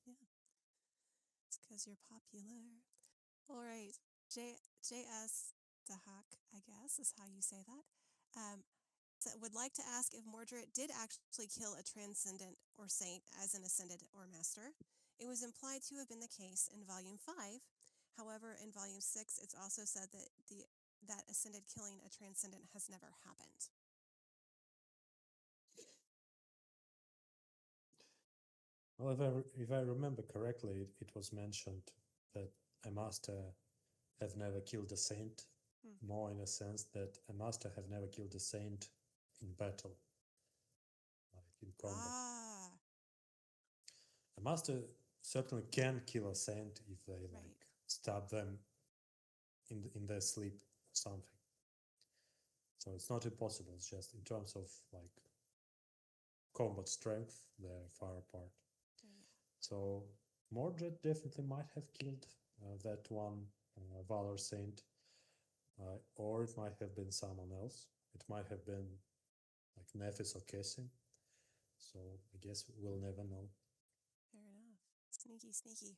Yeah. It's because you're popular. All right. JS Dahak, I guess, is how you say that. Would like to ask if Mordred did actually kill a transcendent or saint as an ascended or master. It was implied to have been the case in Volume 5. However, in Volume 6, it's also said that that ascended killing a transcendent has never happened. Well, if I remember correctly, it was mentioned that a master have never killed a saint, more in a sense that a master have never killed a saint in battle, like in combat. Ah, A master certainly can kill a saint if they right. like stab them in their sleep or something. So it's not impossible. It's just in terms of like combat strength, they're far apart. Yeah. So Mordred definitely might have killed that one Valor Saint. or it might have been someone else. It might have been like Nephis or Cassie. So I guess we'll never know. Fair enough. Sneaky, sneaky.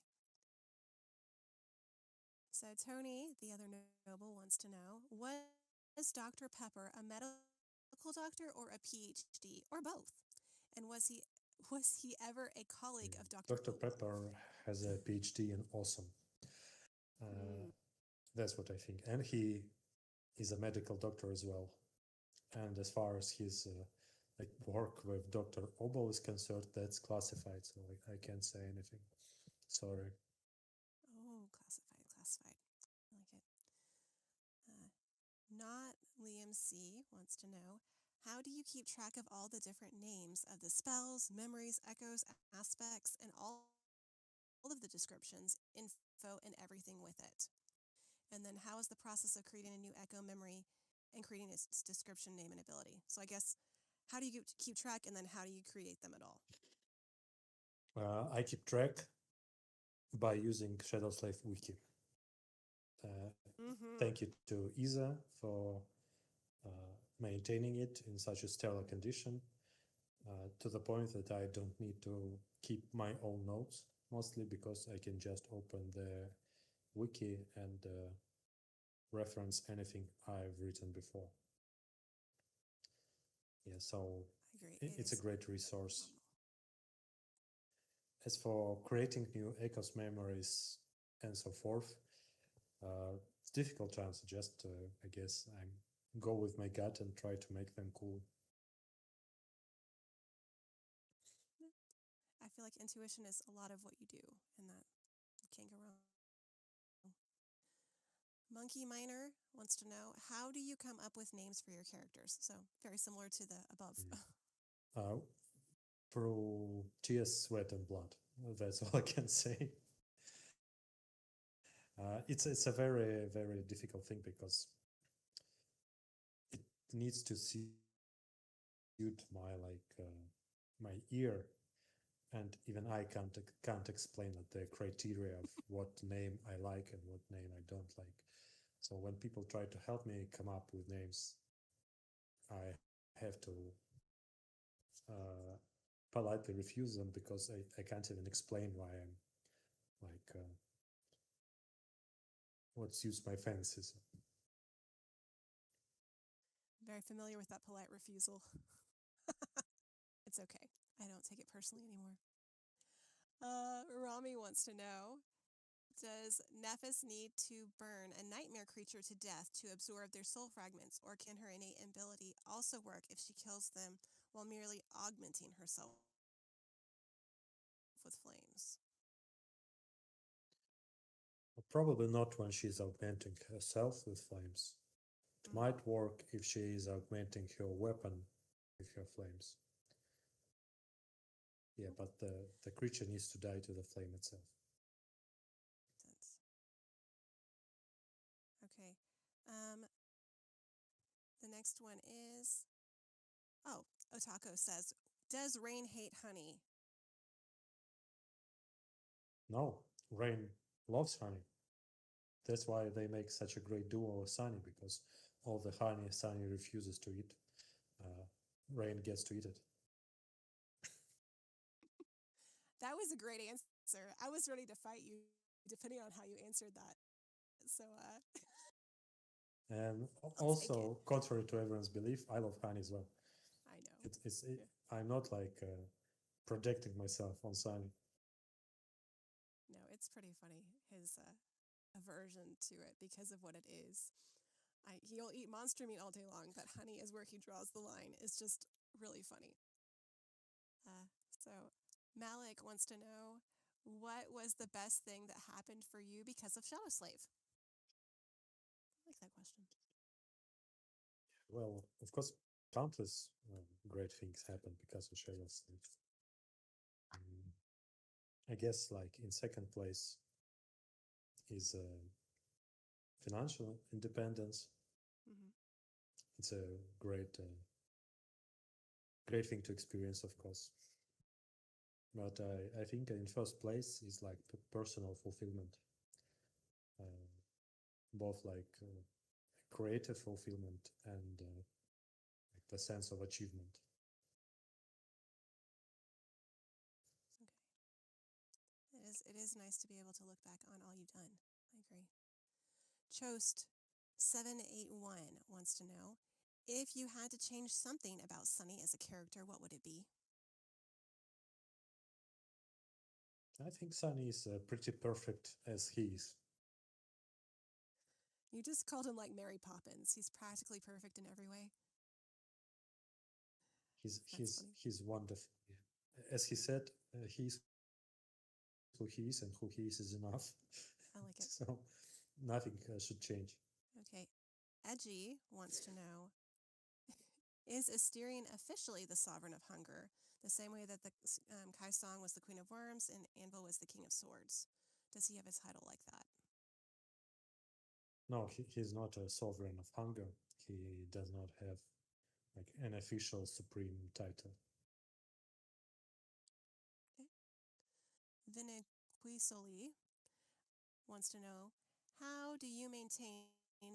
So Tony, the other noble, wants to know, was Dr. Pepper a medical doctor or a PhD or both? And was he ever a colleague of Dr. Dr. Obel? Pepper has a PhD in awesome. Mm. That's what I think. And he is a medical doctor as well. And as far as his like work with Dr. Obel is concerned, that's classified, so I can't say anything. Sorry. Oh, classified, classified. I like it. Not Liam C. wants to know, how do you keep track of all the different names of the spells, memories, echoes, aspects, and all of the descriptions, info, and everything with it? And then how is the process of creating a new echo memory and creating its description, name, and ability? So I guess, how do you keep track, and then how do you create them at all? I keep track by using Shadowslave Wiki. Thank you to Isa for maintaining it in such a stellar condition, to the point that I don't need to keep my own notes, mostly because I can just open the wiki and reference anything I've written before. Yeah, so I agree. it's a great resource. Phenomenal. As for creating new echoes, memories, and so forth, it's difficult to answer. Just, I guess, I go with my gut and try to make them cool. I feel like intuition is a lot of what you do, and that you can't go wrong. Monkey Miner wants to know, how do you come up with names for your characters? So very similar to the above. Through tears, sweat, and blood. That's all I can say. It's a very, very difficult thing because it needs to suit my ear, and even I can't explain the criteria of what name I like and what name I don't like. So when people try to help me come up with names, I have to politely refuse them because I can't even explain why I'm like what suits my fancies. Very familiar with that polite refusal. It's okay. I don't take it personally anymore. Rami wants to know, does Nephis need to burn a nightmare creature to death to absorb their soul fragments, or can her innate ability also work if she kills them while merely augmenting herself with flames? Probably not when she's augmenting herself with flames. It might work if she is augmenting her weapon with her flames. Yeah, but the creature needs to die to the flame itself. Sense. Okay. The next one is, Otako says, does Rain hate honey? No, Rain loves honey. That's why they make such a great duo with Sunny, because all the honey Sunny refuses to eat, Rain gets to eat it. That was a great answer. I was ready to fight you, depending on how you answered that. So, And I'll also, contrary to everyone's belief, I love honey as well. I know. I'm not like projecting myself on Sunny. No, it's pretty funny, his aversion to it because of what it is. He'll eat monster meat all day long, but honey is where he draws the line. It's just really funny. So Malik wants to know, what was the best thing that happened for you because of Shadow Slave? I like that question. Well, of course, countless great things happen because of Shadow Slave. I guess, like, in second place is financial independence. It's a great thing to experience, of course. But I think in first place is like personal fulfillment, both like creative fulfillment and like the sense of achievement. Okay. It is nice to be able to look back on all you've done. I agree. Chost 781 wants to know, if you had to change something about Sunny as a character, what would it be? I think Sunny is pretty perfect as he is. You just called him like Mary Poppins. He's practically perfect in every way. That's funny. He's wonderful. As he said, he's who he is, and who he is enough. I like it. So nothing should change. Okay. Edgy wants to know, is Asterion officially the sovereign of hunger, the same way that the Kai Song was the queen of worms and Anvil was the king of swords? Does he have a title like that? No, he's not a sovereign of hunger. He does not have like an official supreme title. Okay. Viniquisoli wants to know, how do you maintain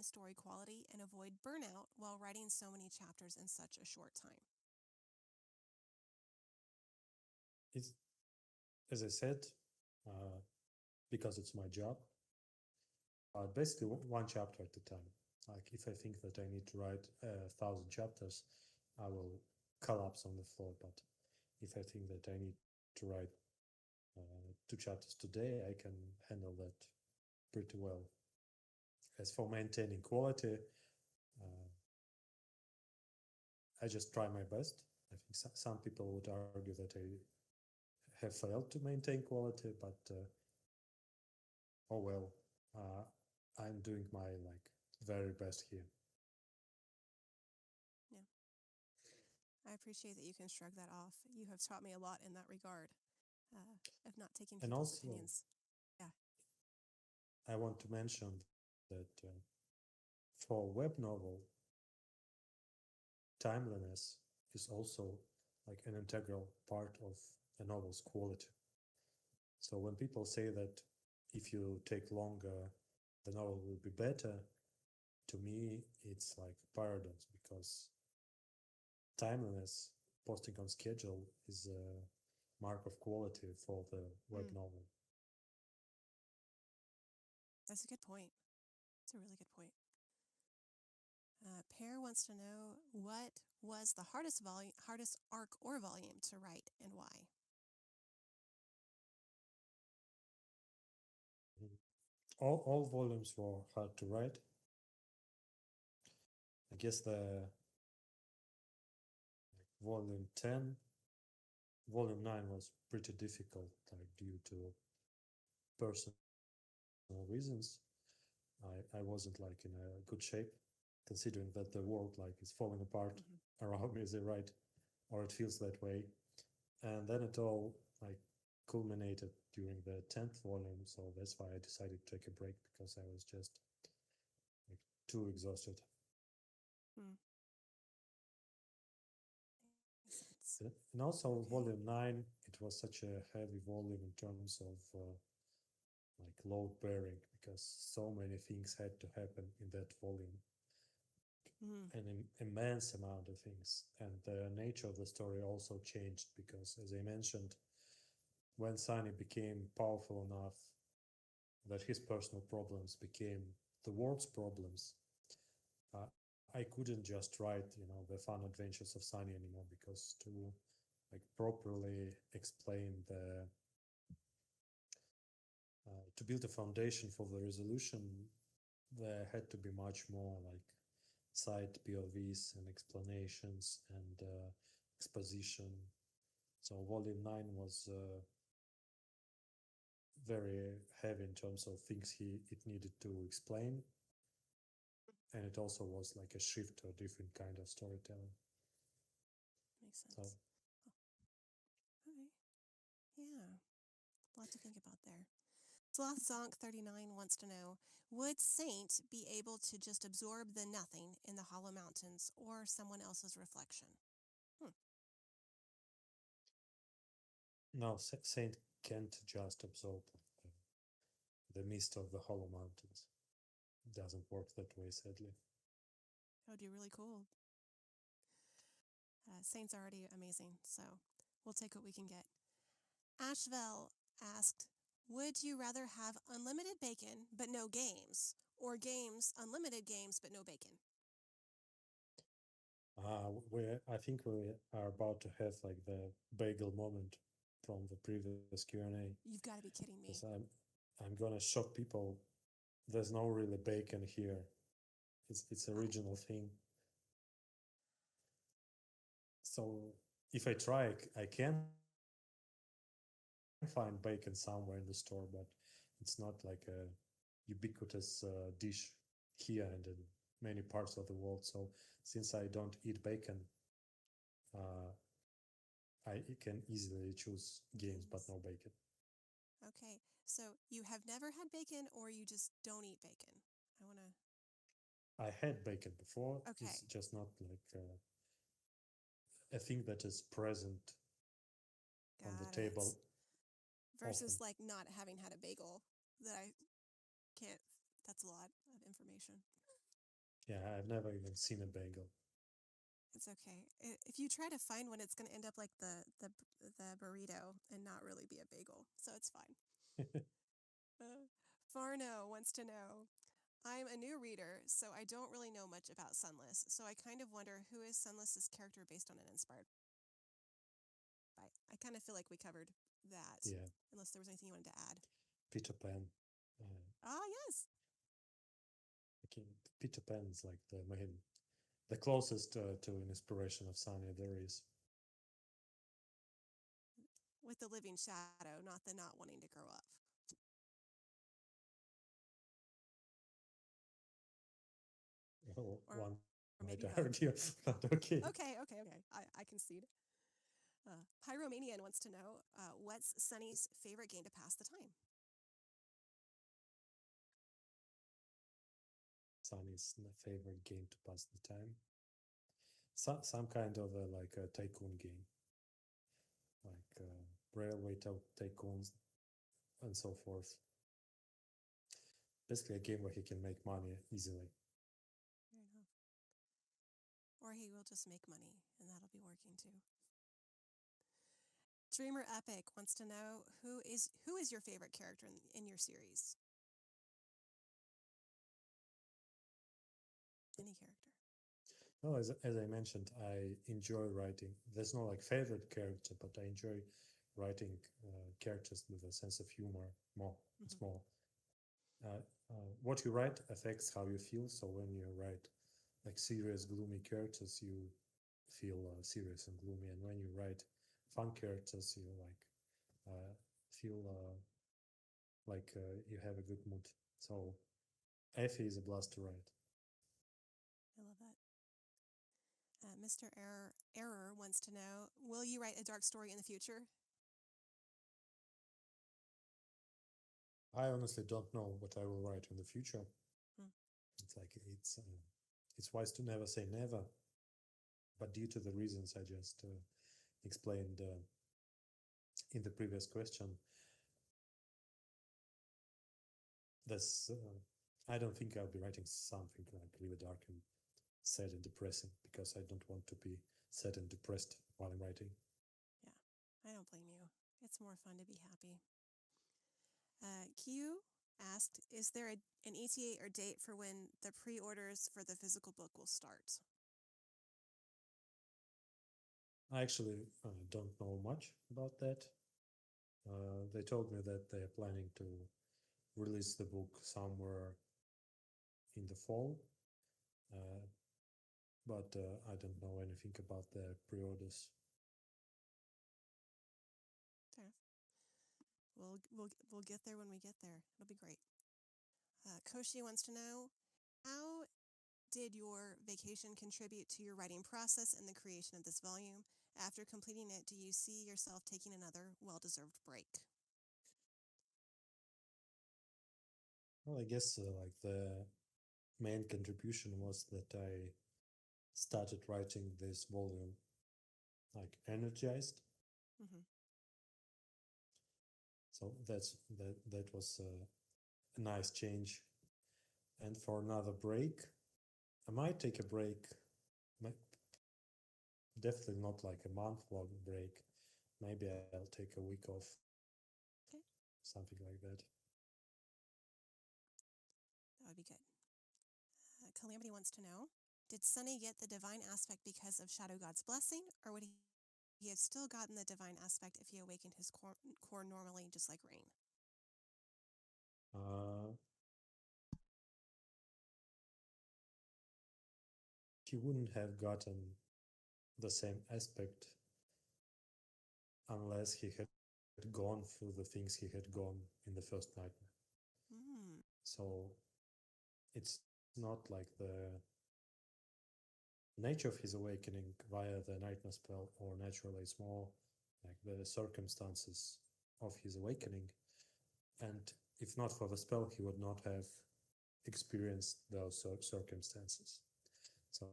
story quality and avoid burnout while writing so many chapters in such a short time? It's, as I said, uh, because it's my job, basically one chapter at a time. Like if I think that I need to write 1,000 chapters, I will collapse on the floor. But if I think that I need to write 2 chapters today, I can handle that pretty well. As for maintaining quality, I just try my best. I think some people would argue that I have failed to maintain quality, but oh well, I'm doing my like very best here. Yeah. I appreciate that you can shrug that off. You have taught me a lot in that regard, of not taking And people's also, opinions. Yeah. I want to mention that for web novel, timeliness is also like an integral part of a novel's quality. So when people say that if you take longer, the novel will be better, to me, it's like a paradox because timeliness, posting on schedule, is a mark of quality for the web novel. That's a good point. It's a really good point. Pear wants to know, what was the hardest arc or volume to write, and why? All volumes were hard to write. I guess the volume 10, volume 9 was pretty difficult, like due to personal reasons. I wasn't like in a good shape, considering that the world like is falling apart around me as I write, or it feels that way. And then it all like culminated during the 10th volume, so that's why I decided to take a break, because I was just like too exhausted. Makes sense. And also Okay. volume 9, it was such a heavy volume in terms of like load bearing, because so many things had to happen in that volume. An immense amount of things, and the nature of the story also changed, because as I mentioned, when Sunny became powerful enough that his personal problems became the world's problems, I couldn't just write, the fun adventures of Sunny anymore, because to like properly explain to build a foundation for the resolution, there had to be much more like side POVs and explanations and exposition. So volume 9 was very heavy in terms of things it needed to explain, and it also was like a shift to a different kind of storytelling. Makes sense. So, Okay. Yeah. A lot to think about there. Sloth Zonk 39 wants to know, would Saint be able to just absorb the nothing in the Hollow Mountains or someone else's reflection? no, Saint can't just absorb the mist of the Hollow Mountains. It doesn't work that way, sadly. That would be really cool. Saint's already amazing, so we'll take what we can get. Ashvel asked, would you rather have unlimited bacon but no games, or unlimited games but no bacon? I think we are about to have like the bagel moment from the previous Q&A. You've got to be kidding me. Because I'm gonna shock people. There's no really bacon here. It's a regional thing. So if I try, I can find bacon somewhere in the store, but it's not like a ubiquitous dish here and in many parts of the world. So since I don't eat bacon, I can easily choose games but no bacon. Okay, so you have never had bacon, or you just don't eat bacon? I had bacon before. Okay. It's just not like a thing that is present on the table. Versus often. like not having had a bagel that I can't. That's a lot of information. Yeah, I've never even seen a bagel. It's okay. If you try to find one, it's going to end up like the burrito and not really be a bagel. So it's fine. Farno wants to know, I'm a new reader, so I don't really know much about Sunless. So I kind of wonder, who is Sunless's character based on and inspired by? I kind of feel like we covered that. Yeah. Unless there was anything you wanted to add. Peter Pan. Yes. Peter Pan is like the closest to an inspiration of Sunny there is. With the living shadow, not the not wanting to grow up. One might maybe argue, but okay. Okay. I concede. Pyromanian wants to know, what's Sunny's favorite game to pass the time? Sunny's favorite game to pass the time. Some kind of like a tycoon game, like railway tycoons and so forth. Basically, a game where he can make money easily. Fair enough. Or he will just make money, and that'll be working too. Dreamer Epic wants to know, who is your favorite character in your series? Any character. Well, as I mentioned, I enjoy writing. There's no like favorite character, but I enjoy writing characters with a sense of humor more. Mm-hmm. It's more. What you write affects how you feel. So when you write like serious, gloomy characters, you feel serious and gloomy. And when you write fun characters, you like feel like you have a good mood. So Effie is a blast to write. I love that. Mr. Error wants to know, will you write a dark story in the future? I honestly don't know what I will write in the future. It's like it's wise to never say never, but due to the reasons I just explained in the previous question, this I don't think I'll be writing something like really dark and sad and depressing, because I don't want to be sad and depressed while I'm writing. Yeah, I don't blame you. It's more fun to be happy. Q asked, is there an ETA or date for when the pre-orders for the physical book will start? I actually don't know much about that. They told me that they are planning to release the book somewhere in the fall, but I don't know anything about the pre-orders. Fair. We'll get there when we get there. It'll be great. Koshi wants to know, how did your vacation contribute to your writing process and the creation of this volume? After completing it, do you see yourself taking another well-deserved break? Well, I guess like the main contribution was that I started writing this volume like energized. Mm-hmm. So that was a nice change. And for another break, I might take a break. Definitely not like a month-long break. Maybe I'll take a week off. Okay. Something like that. That would be good. Calamity wants to know, did Sunny get the divine aspect because of Shadow God's blessing, or would he have still gotten the divine aspect if he awakened his core normally, just like Rain? He wouldn't have gotten the same aspect unless he had gone through the things he had gone in the first nightmare. So it's not like the nature of his awakening via the nightmare spell or naturally, it's more like the circumstances of his awakening. And if not for the spell, he would not have experienced those circumstances. So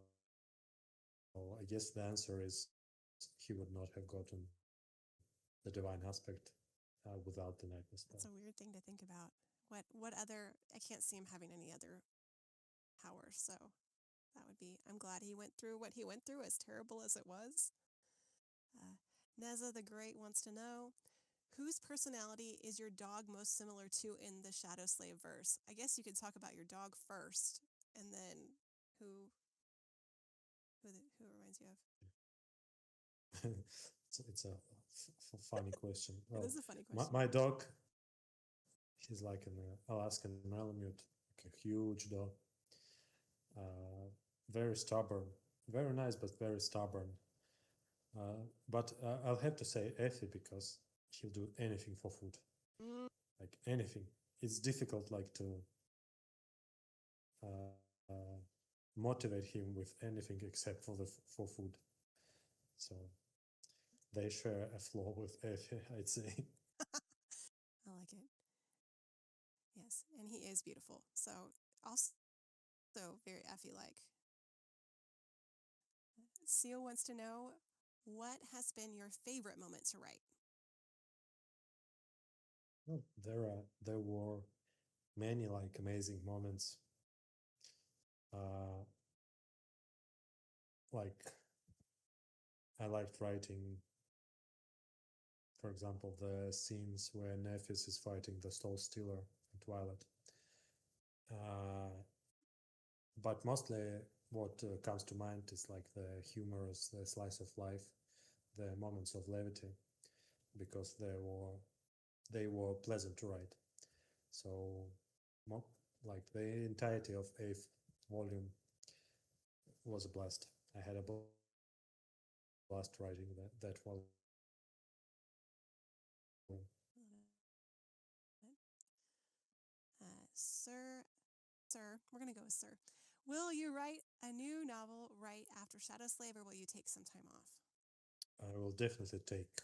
I guess the answer is he would not have gotten the divine aspect without the nightmare spell. That's a weird thing to think about. What other? I can't see him having any other powers, so that would be. I'm glad he went through what he went through, as terrible as it was. Neza the Great wants to know, whose personality is your dog most similar to in the Shadow Slave verse? I guess you could talk about your dog first, and then who reminds you of? It's a funny question. Well, it is a funny question. My dog, he's like an Alaskan Malamute, like a huge dog. Very stubborn, very nice, but very stubborn. But I'll have to say Effie because he'll do anything for food, like anything. It's difficult, like to motivate him with anything except for food. So they share a flaw with Effie, I'd say. I like it. Yes, and he is beautiful. So also very Effie-like. Seal wants to know, what has been your favorite moment to write? Well, there were many like amazing moments. Like I liked writing, for example, the scenes where Nephis is fighting the Stole Stealer in Twilight. But mostly what comes to mind is like the humorous, the slice of life, the moments of levity, because they were pleasant to write. So like the entirety of 8th volume was a blast. I had a blast writing that volume. Sir, we're going to go with sir. Will you write a new novel right after Shadow Slave, or will you take some time off? I will definitely take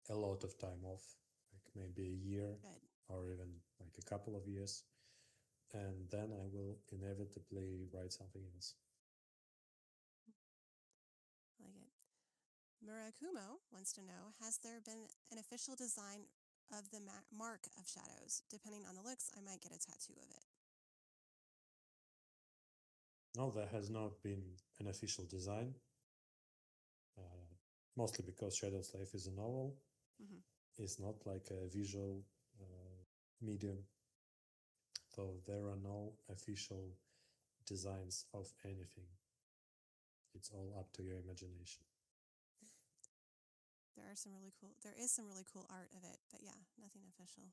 a lot of time off, like maybe a year. Good. Or even like a couple of years. And then I will inevitably write something else. I like it. Murakumo wants to know, has there been an official design of the mark of shadows? Depending on the looks, I might get a tattoo of it. No, there has not been an official design. Mostly because Shadow Slave is a novel. It's not like a visual medium. So there are no official designs of anything. It's all up to your imagination. There is some really cool art of it, but yeah, nothing official.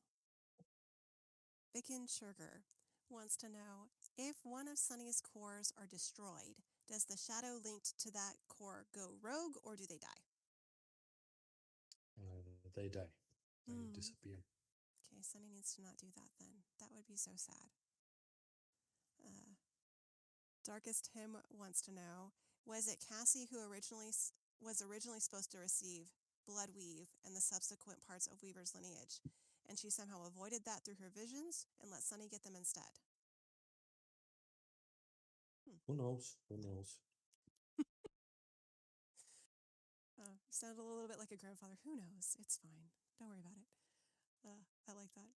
Bikin Sugar wants to know, if one of Sunny's cores are destroyed, does the shadow linked to that core go rogue, or do they die? They die. They disappear. Okay, Sunny needs to not do that then. That would be so sad. Darkest Him wants to know, was it Cassie who was originally supposed to receive Blood Weave and the subsequent parts of Weaver's lineage, and she somehow avoided that through her visions and let Sunny get them instead? Who knows? Who knows? You sounded a little bit like a grandfather. Who knows? It's fine. Don't worry about it. I like that.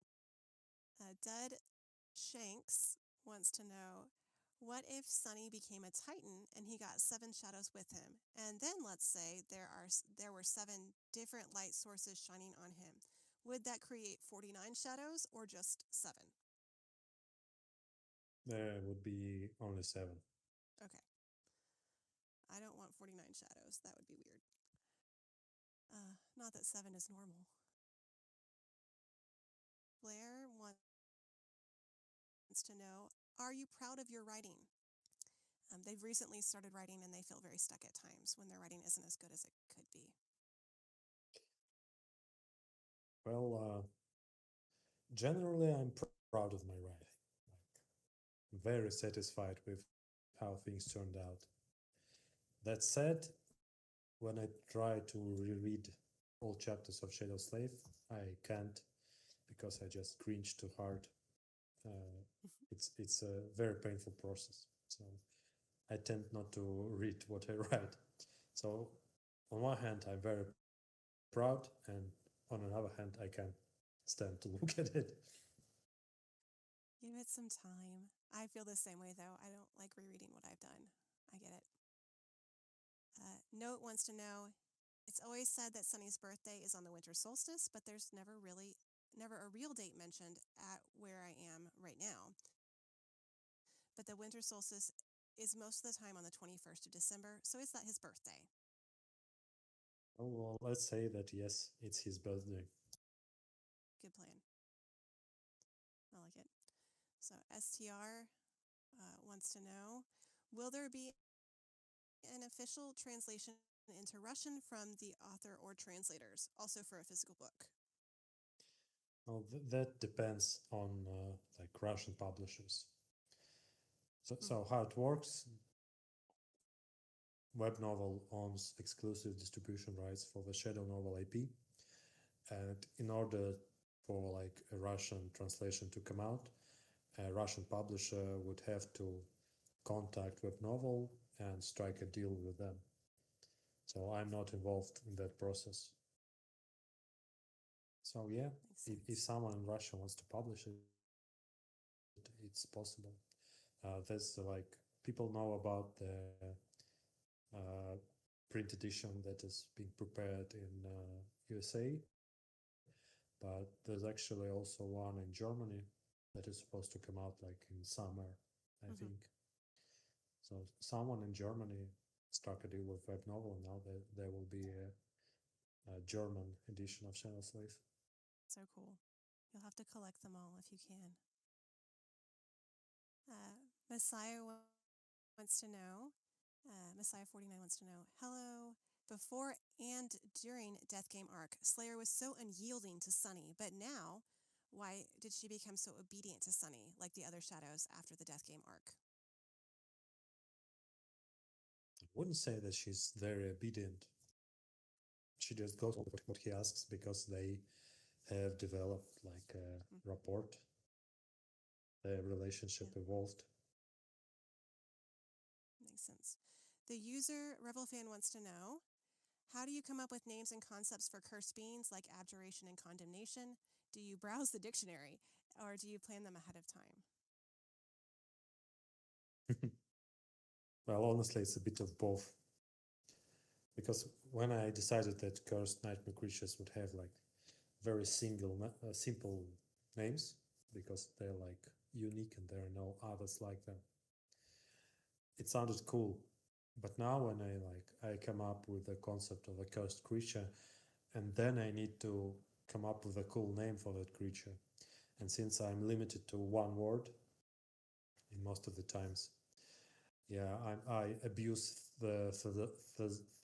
Dud Shanks wants to know, What if Sunny became a Titan and he got 7 shadows with him? And then let's say there were 7 different light sources shining on him. Would that create 49 shadows or just 7? There would be only 7. Okay. I don't want 49 shadows. That would be weird. Not that 7 is normal. Blair wants to know, are you proud of your writing? They've recently started writing and they feel very stuck at times when their writing isn't as good as it could be. Well, generally, I'm proud of my writing. Like, I'm very satisfied with how things turned out. That said, when I try to reread all chapters of Shadow Slave, I can't because I just cringe too hard. It's a very painful process. So I tend not to read what I write. So on one hand, I'm very proud, and on another hand, I can't stand to look at it. Give it some time. I feel the same way though. I don't like rereading what I've done. I get it. Note wants to know, it's always said that Sunny's birthday is on the winter solstice, but there's never a real date mentioned at where I am right now. But the winter solstice is most of the time on the 21st of December, so is that his birthday? Oh, well, let's say that yes, it's his birthday. Good plan. I like it. So STR wants to know, will there be an official translation into Russian from the author or translators, also for a physical book? Well, that depends on like Russian publishers. So how it works? Web Novel owns exclusive distribution rights for the Shadow Novel IP, and in order for like a Russian translation to come out, a Russian publisher would have to contact Web Novel and strike a deal with them. So I'm not involved in that process. So yeah, if someone in Russia wants to publish it, it's possible. There's like people know about the print edition that is being prepared in USA, but there's actually also one in Germany that is supposed to come out like in summer, I think. So someone in Germany struck a deal with Web Novel, and now there will be a German edition of Shadow Slave. So cool. You'll have to collect them all if you can. Messiah wants to know, Messiah49 wants to know, hello. Before and during Death Game Arc, Slayer was so unyielding to Sunny, but now, why did she become so obedient to Sunny, like the other shadows after the Death Game Arc? I wouldn't say that she's very obedient. She just goes with what he asks because they have developed like a rapport. Their relationship evolved. Makes sense. The user Revelfan wants to know, how do you come up with names and concepts for cursed beings like abjuration and condemnation? Do you browse the dictionary or do you plan them ahead of time? Well, honestly, it's a bit of both. Because when I decided that cursed nightmare creatures would have like very simple names, because they're like unique and there are no others like them, it sounded cool. But now when I come up with the concept of a cursed creature, and then I need to come up with a cool name for that creature, and since I'm limited to one word in most of the times, yeah, I abuse the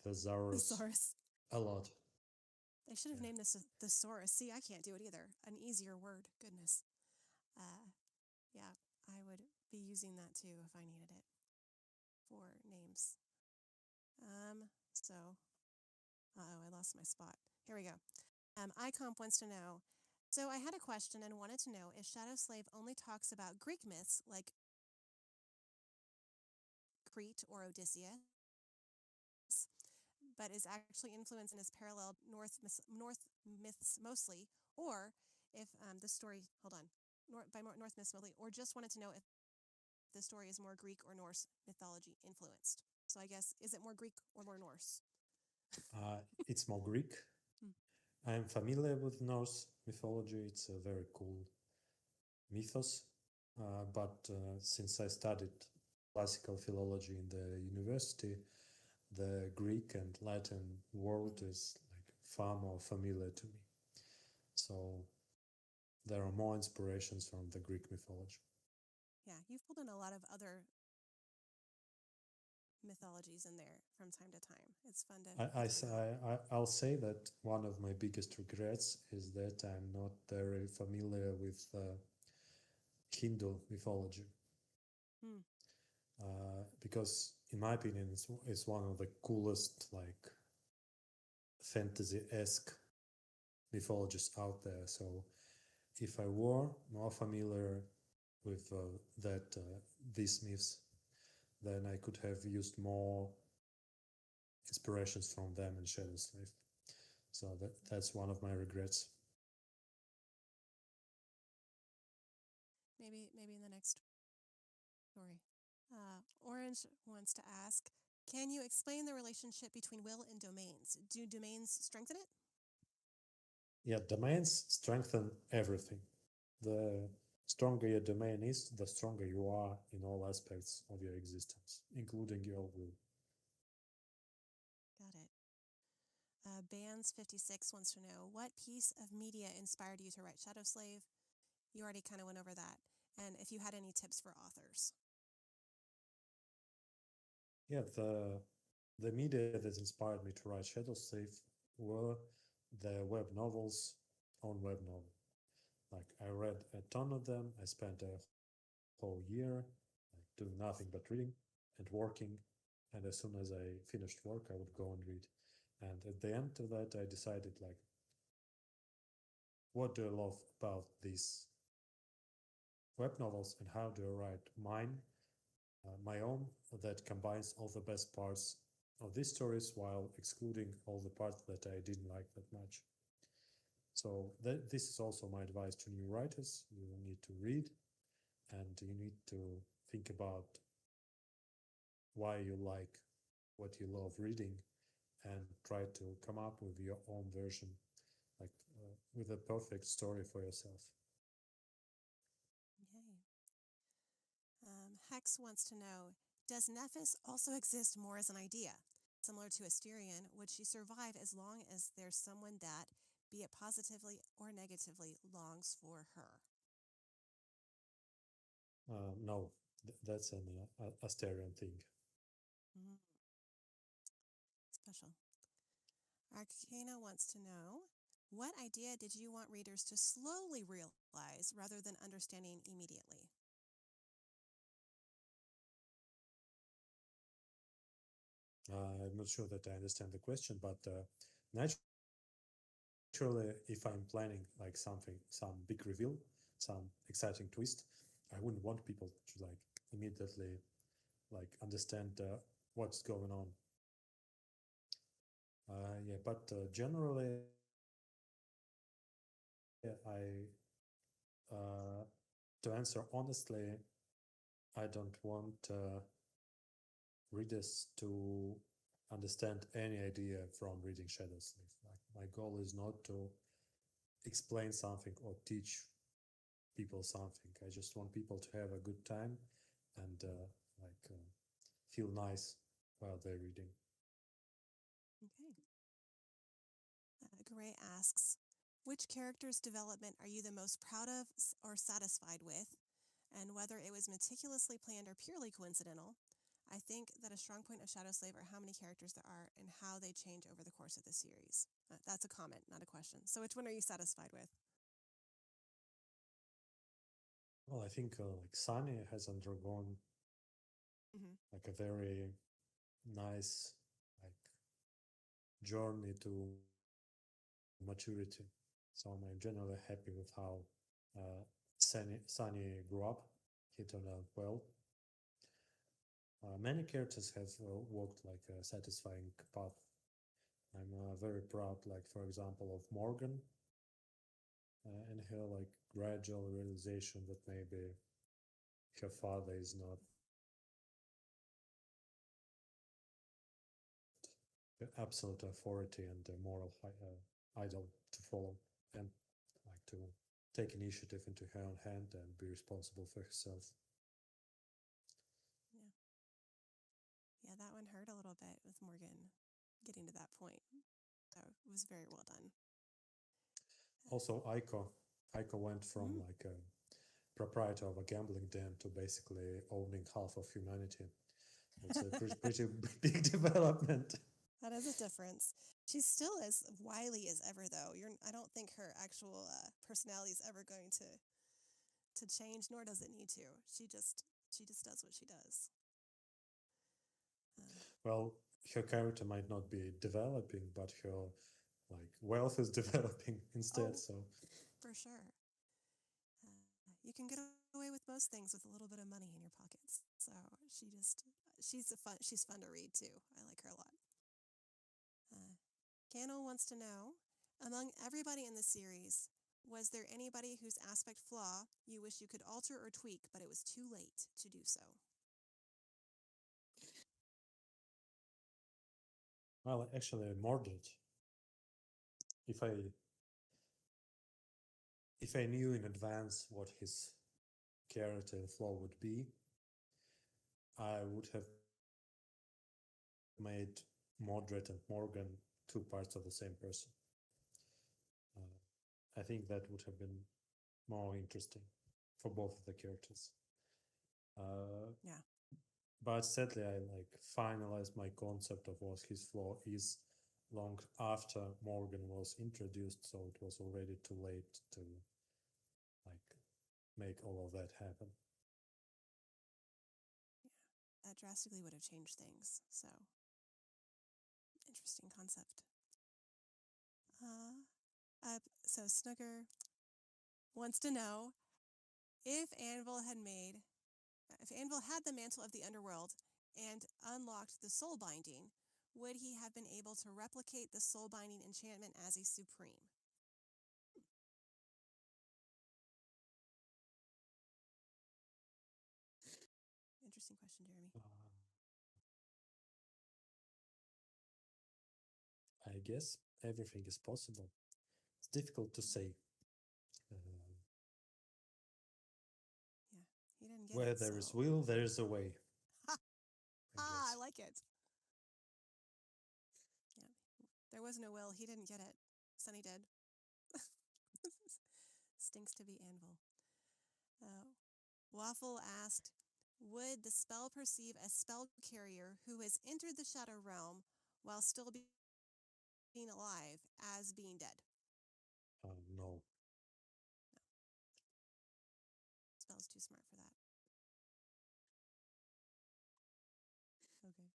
thesaurus a lot. They should have named this thesaurus. See, I can't do it either. An easier word. Goodness. Yeah, I would be using that too if I needed it for names. I lost my spot. Here we go. iComp wants to know, so I had a question and wanted to know if Shadow Slave only talks about Greek myths like Crete or Odysseus, but is actually influenced and is paralleled North myths mostly, or if the story, hold on, North myths mostly, or just wanted to know if the the story is more Greek or Norse mythology influenced. So I guess, is it more Greek or more Norse? It's more Greek. Hmm. I'm familiar with Norse mythology. It's a very cool mythos. But since I studied classical philology in the university, the Greek and Latin world is like far more familiar to me. So there are more inspirations from the Greek mythology. Yeah, you've pulled in a lot of other mythologies in there from time to time. It's fun to I'll say that one of my biggest regrets is that I'm not very familiar with Hindu mythology. Because in my opinion, it's one of the coolest, like, fantasy-esque mythologies out there. So if I were more familiar with these myths, then I could have used more inspirations from them in Shadow Slave. So that's one of my regrets. maybe in the next story. Orange wants to ask, can you explain the relationship between will and domains? Do domains strengthen it? Yeah, domains strengthen everything. The stronger your domain is, the stronger you are in all aspects of your existence, including your will. Got it. Bands56 wants to know, what piece of media inspired you to write Shadow Slave? You already kind of went over that. And if you had any tips for authors. Yeah, the media that inspired me to write Shadow Slave were the web novels on web novel. Like, I read a ton of them. I spent a whole year like doing nothing but reading and working. And as soon as I finished work, I would go and read. And at the end of that, I decided, like, what do I love about these web novels and how do I write my own, that combines all the best parts of these stories while excluding all the parts that I didn't like that much. So this is also my advice to new writers. You need to read and you need to think about why you like what you love reading and try to come up with your own version, like with a perfect story for yourself. Yay. Hex wants to know, does Nephis also exist more as an idea? Similar to Asterion, would she survive as long as there's someone that, be it positively or negatively, longs for her? No, that's an Asterion thing. Mm. Special. Arcana wants to know, what idea did you want readers to slowly realize rather than understanding immediately? I'm not sure that I understand the question, but naturally, if I'm planning like something, some big reveal, some exciting twist, I wouldn't want people to like immediately like understand what's going on. Yeah, but generally, to answer honestly, I don't want readers to understand any idea from reading Shadow Slave. Like, my goal is not to explain something or teach people something. I just want people to have a good time and feel nice while they're reading. Okay. Gray asks, which character's development are you the most proud of or satisfied with, and whether it was meticulously planned or purely coincidental? I think that a strong point of Shadow Slave are how many characters there are and how they change over the course of the series. That's a comment, not a question. So which one are you satisfied with? Well, I think like Sunny has undergone like a very nice like journey to maturity. So I'm generally happy with how Sunny grew up. He turned out well. Many characters have walked like a satisfying path. I'm very proud, like, for example, of Morgan and her like gradual realization that maybe her father is not the absolute authority and the moral idol to follow, and like to take initiative into her own hand and be responsible for herself. Yeah. Yeah, that one hurt a little bit with Morgan getting to that point. So it was very well done. Also, Aiko went from like a proprietor of a gambling den to basically owning half of humanity. It's a pretty big development. That is a difference. She's still as wily as ever, though. I don't think her actual personality is ever going to change, nor does it need to. She just does what she does. Well, her character might not be developing, but her like wealth is developing instead. Oh, so for sure. You can get away with most things with a little bit of money in your pockets. So she's fun to read too. I like her a lot. Cannell wants to know, among everybody in the series, was there anybody whose aspect flaw you wish you could alter or tweak, but it was too late to do so? well, actually, Mordred. If I knew in advance what his character and flaw would be, I would have made Mordred and Morgan 2 parts of the same person. I think that would have been more interesting for both of the characters. Yeah. But sadly, I like finalized my concept of what his flaw is long after Morgan was introduced, so it was already too late to like make all of that happen. Yeah, that drastically would have changed things. So, interesting concept. So Snooker wants to know if Anvil had the mantle of the underworld and unlocked the soul binding, would he have been able to replicate the soul binding enchantment as a supreme? Interesting question, Jeremy. I guess everything is possible. It's difficult to say. Yeah, he didn't get Where it. there is will, there is a way. I like it. Yeah, there was no will. He didn't get it. Sunny did. Stinks to be Anvil. Waffle asked, would the spell perceive a spell carrier who has entered the Shadow Realm while still being alive as being dead? No. Spell's too smart for that. Okay.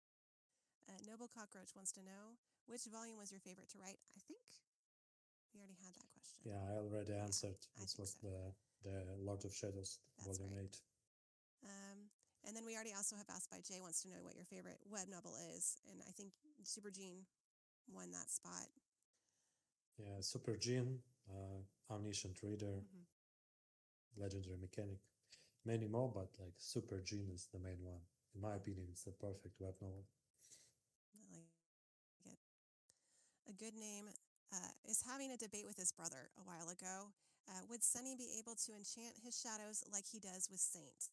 Noble Cockroach wants to know, which volume was your favorite to write? I think we already had that question. Yeah, I already answered. This was so. the Lord of Shadows, That's volume right. 8. And then we already also have asked by Jay wants to know what your favorite web novel is. And I think Super Gene won that spot. Yeah, Super Gene, Omniscient Reader, Legendary Mechanic. Many more, but like Super Gene is the main one. In my opinion, it's the perfect web novel. I like it. A good name is having a debate with his brother a while ago. Would Sunny be able to enchant his shadows like he does with Saint?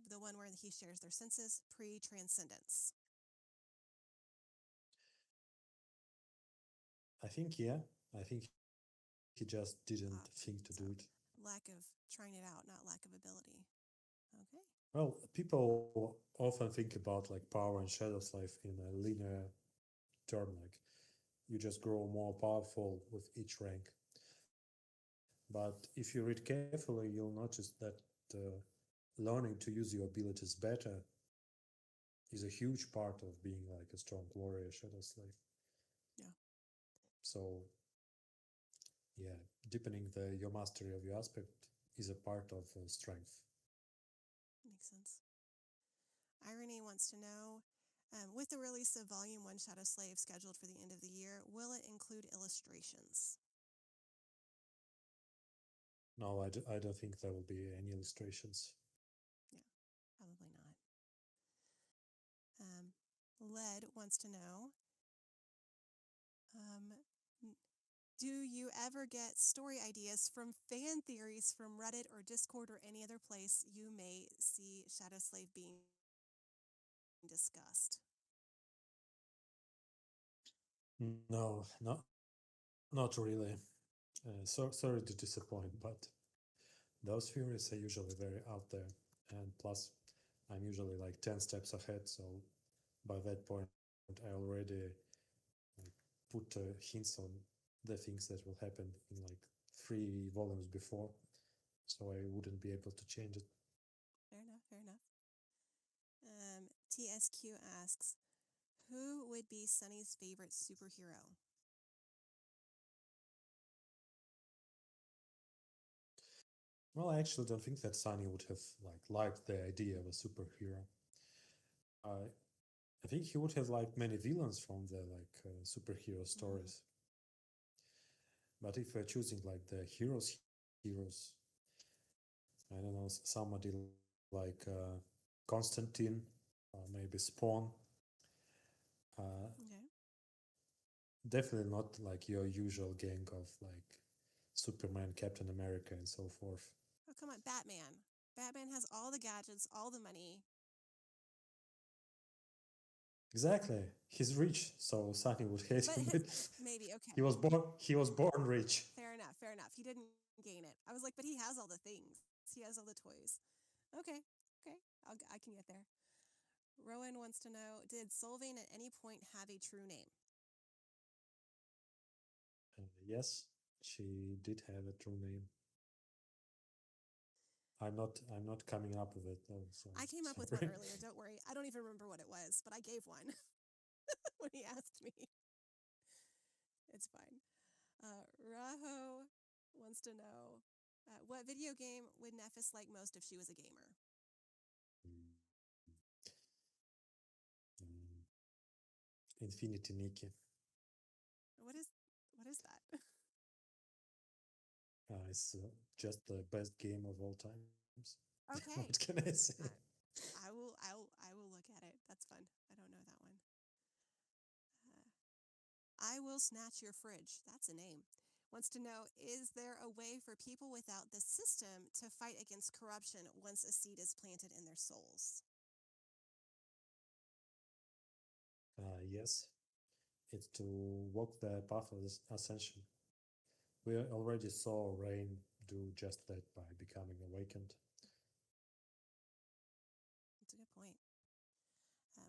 The one where he shares their senses pre-transcendence. I think, yeah. I think he just didn't think to do it. Lack of trying it out, not lack of ability. Okay. Well, people often think about like power and Shadow's life in a linear term, like you just grow more powerful with each rank. But if you read carefully, you'll notice that learning to use your abilities better is a huge part of being like a strong warrior Shadow Slave. Yeah. So, yeah, deepening your mastery of your aspect is a part of strength. Makes sense. Irony wants to know, with the release of Volume 1 Shadow Slave scheduled for the end of the year, will it include illustrations? No, I don't think there will be any illustrations. Led wants to know, um, do you ever get story ideas from fan theories from Reddit or Discord or any other place you may see Shadow Slave being discussed? No, not really. Sorry to disappoint, but those theories are usually very out there. And plus, I'm usually like 10 steps ahead. So by that point, I already like, put hints on the things that will happen in like 3 volumes before. So I wouldn't be able to change it. Fair enough, fair enough. TSQ asks, who would be Sunny's favorite superhero? Well, I actually don't think that Sunny would have like liked the idea of a superhero. I think he would have liked many villains from the like superhero stories. But if we're choosing like the heroes, I don't know, somebody like Constantine, maybe Spawn. Okay. Definitely not like your usual gang of like Superman, Captain America, and so forth. Oh, come on, Batman. Batman has all the gadgets, all the money. Exactly. He's rich, so Sunny would hate But him. maybe, okay. He was born rich. Fair enough, fair enough. He didn't gain it. I was like, but he has all the things. He has all the toys. Okay, okay. I can get there. Rowan wants to know, did Solvane at any point have a true name? Yes, she did have a true name. I'm not coming up with it though. So I came up with one earlier, don't worry. I don't even remember what it was, but I gave one when he asked me. It's fine. Raho wants to know, what video game would Nephis like most if she was a gamer? Infinity Nikki. What is that? It's just the best game of all times. Okay. What can I say? I will look at it. That's fun. I don't know that one. I will snatch your fridge. That's a name. Wants to know, is there a way for people without the system to fight against corruption once a seed is planted in their souls? Yes, it's to walk the path of ascension. We already saw Rain do just that by becoming awakened. That's a good point.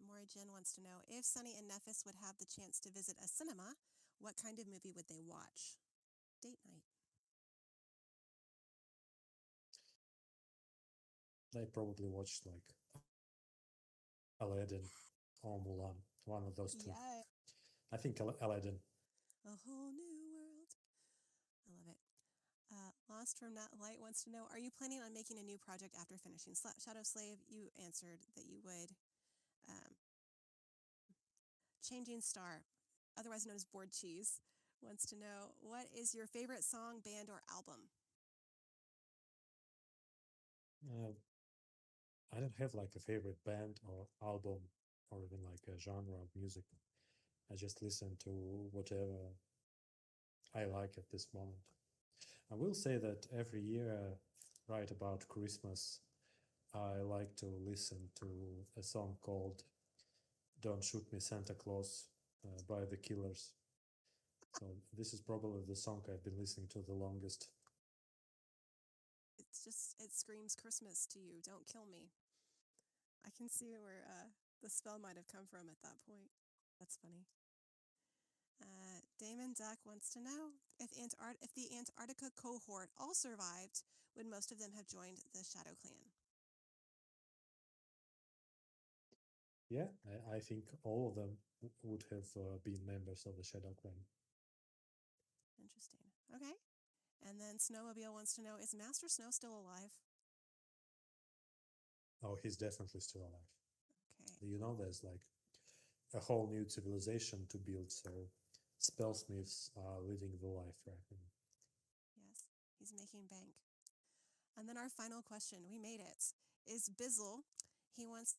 Mori Jin wants to know, if Sunny and Nephis would have the chance to visit a cinema, what kind of movie would they watch? Date night. They probably watched like Aladdin or Mulan, one of those two. Yeah. I think Aladdin. A whole new world. I love it. Lost from Not Light wants to know, are you planning on making a new project after finishing Shadow Slave? You answered that you would. Changing Star, otherwise known as Board Cheese, wants to know, what is your favorite song, band, or album? I don't have like a favorite band or album or even like a genre of music. I just listen to whatever I like at this moment. I will say that every year, right about Christmas, I like to listen to a song called Don't Shoot Me Santa Claus by The Killers. So this is probably the song I've been listening to the longest. It screams Christmas to you. Don't kill me. I can see where the spell might have come from at that point. That's funny. Damon Duck wants to know, if the Antarctica cohort all survived, would most of them have joined the Shadow Clan? Yeah, I think all of them would have been members of the Shadow Clan. Interesting. Okay. And then Snowmobile wants to know, is Master Snow still alive? Oh, he's definitely still alive. Okay. You know, there's like a whole new civilization to build, so spellsmiths are living the life right now. Yes, he's making bank. And then our final question, we made it, is Bizzle. He wants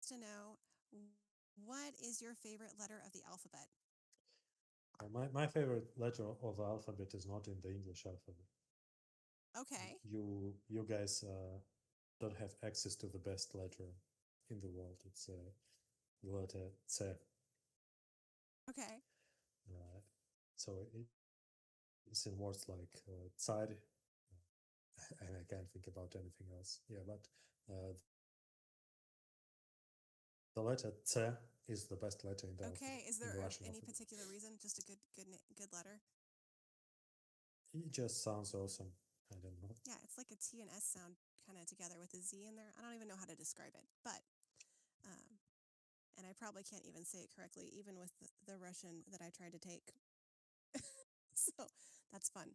to know, what is your favorite Shadow Clan member? He answered that you would. And then our final question, we made it, is Bizzle. He wants to know, what is your favorite Shadow Clan member? He answered that you would. What is your favorite letter of the alphabet? My favorite letter of the alphabet is not in the English alphabet. Okay. You guys don't have access to the best letter in the world. It's the letter C. Okay. So it's in words like Zeit, and I can't think about anything else. Yeah, but the letter C is the best letter in the Okay. Is in there the Russian any alphabet. particular reason? Just a good letter? It just sounds awesome. I don't know. Yeah, it's like a T and S sound kind of together with a Z in there. I don't even know how to describe it, but um, and I probably can't even say it correctly, even with the Russian that I tried to take. So that's fun.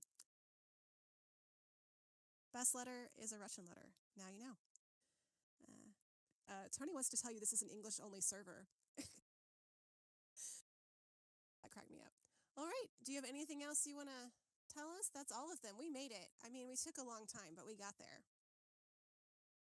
Best letter is a Russian letter. Now you know. Tony wants to tell you this is an English only server. That cracked me up. All right. Do you have anything else you want to tell us? That's all of them. We made it. I mean, we took a long time, but we got there.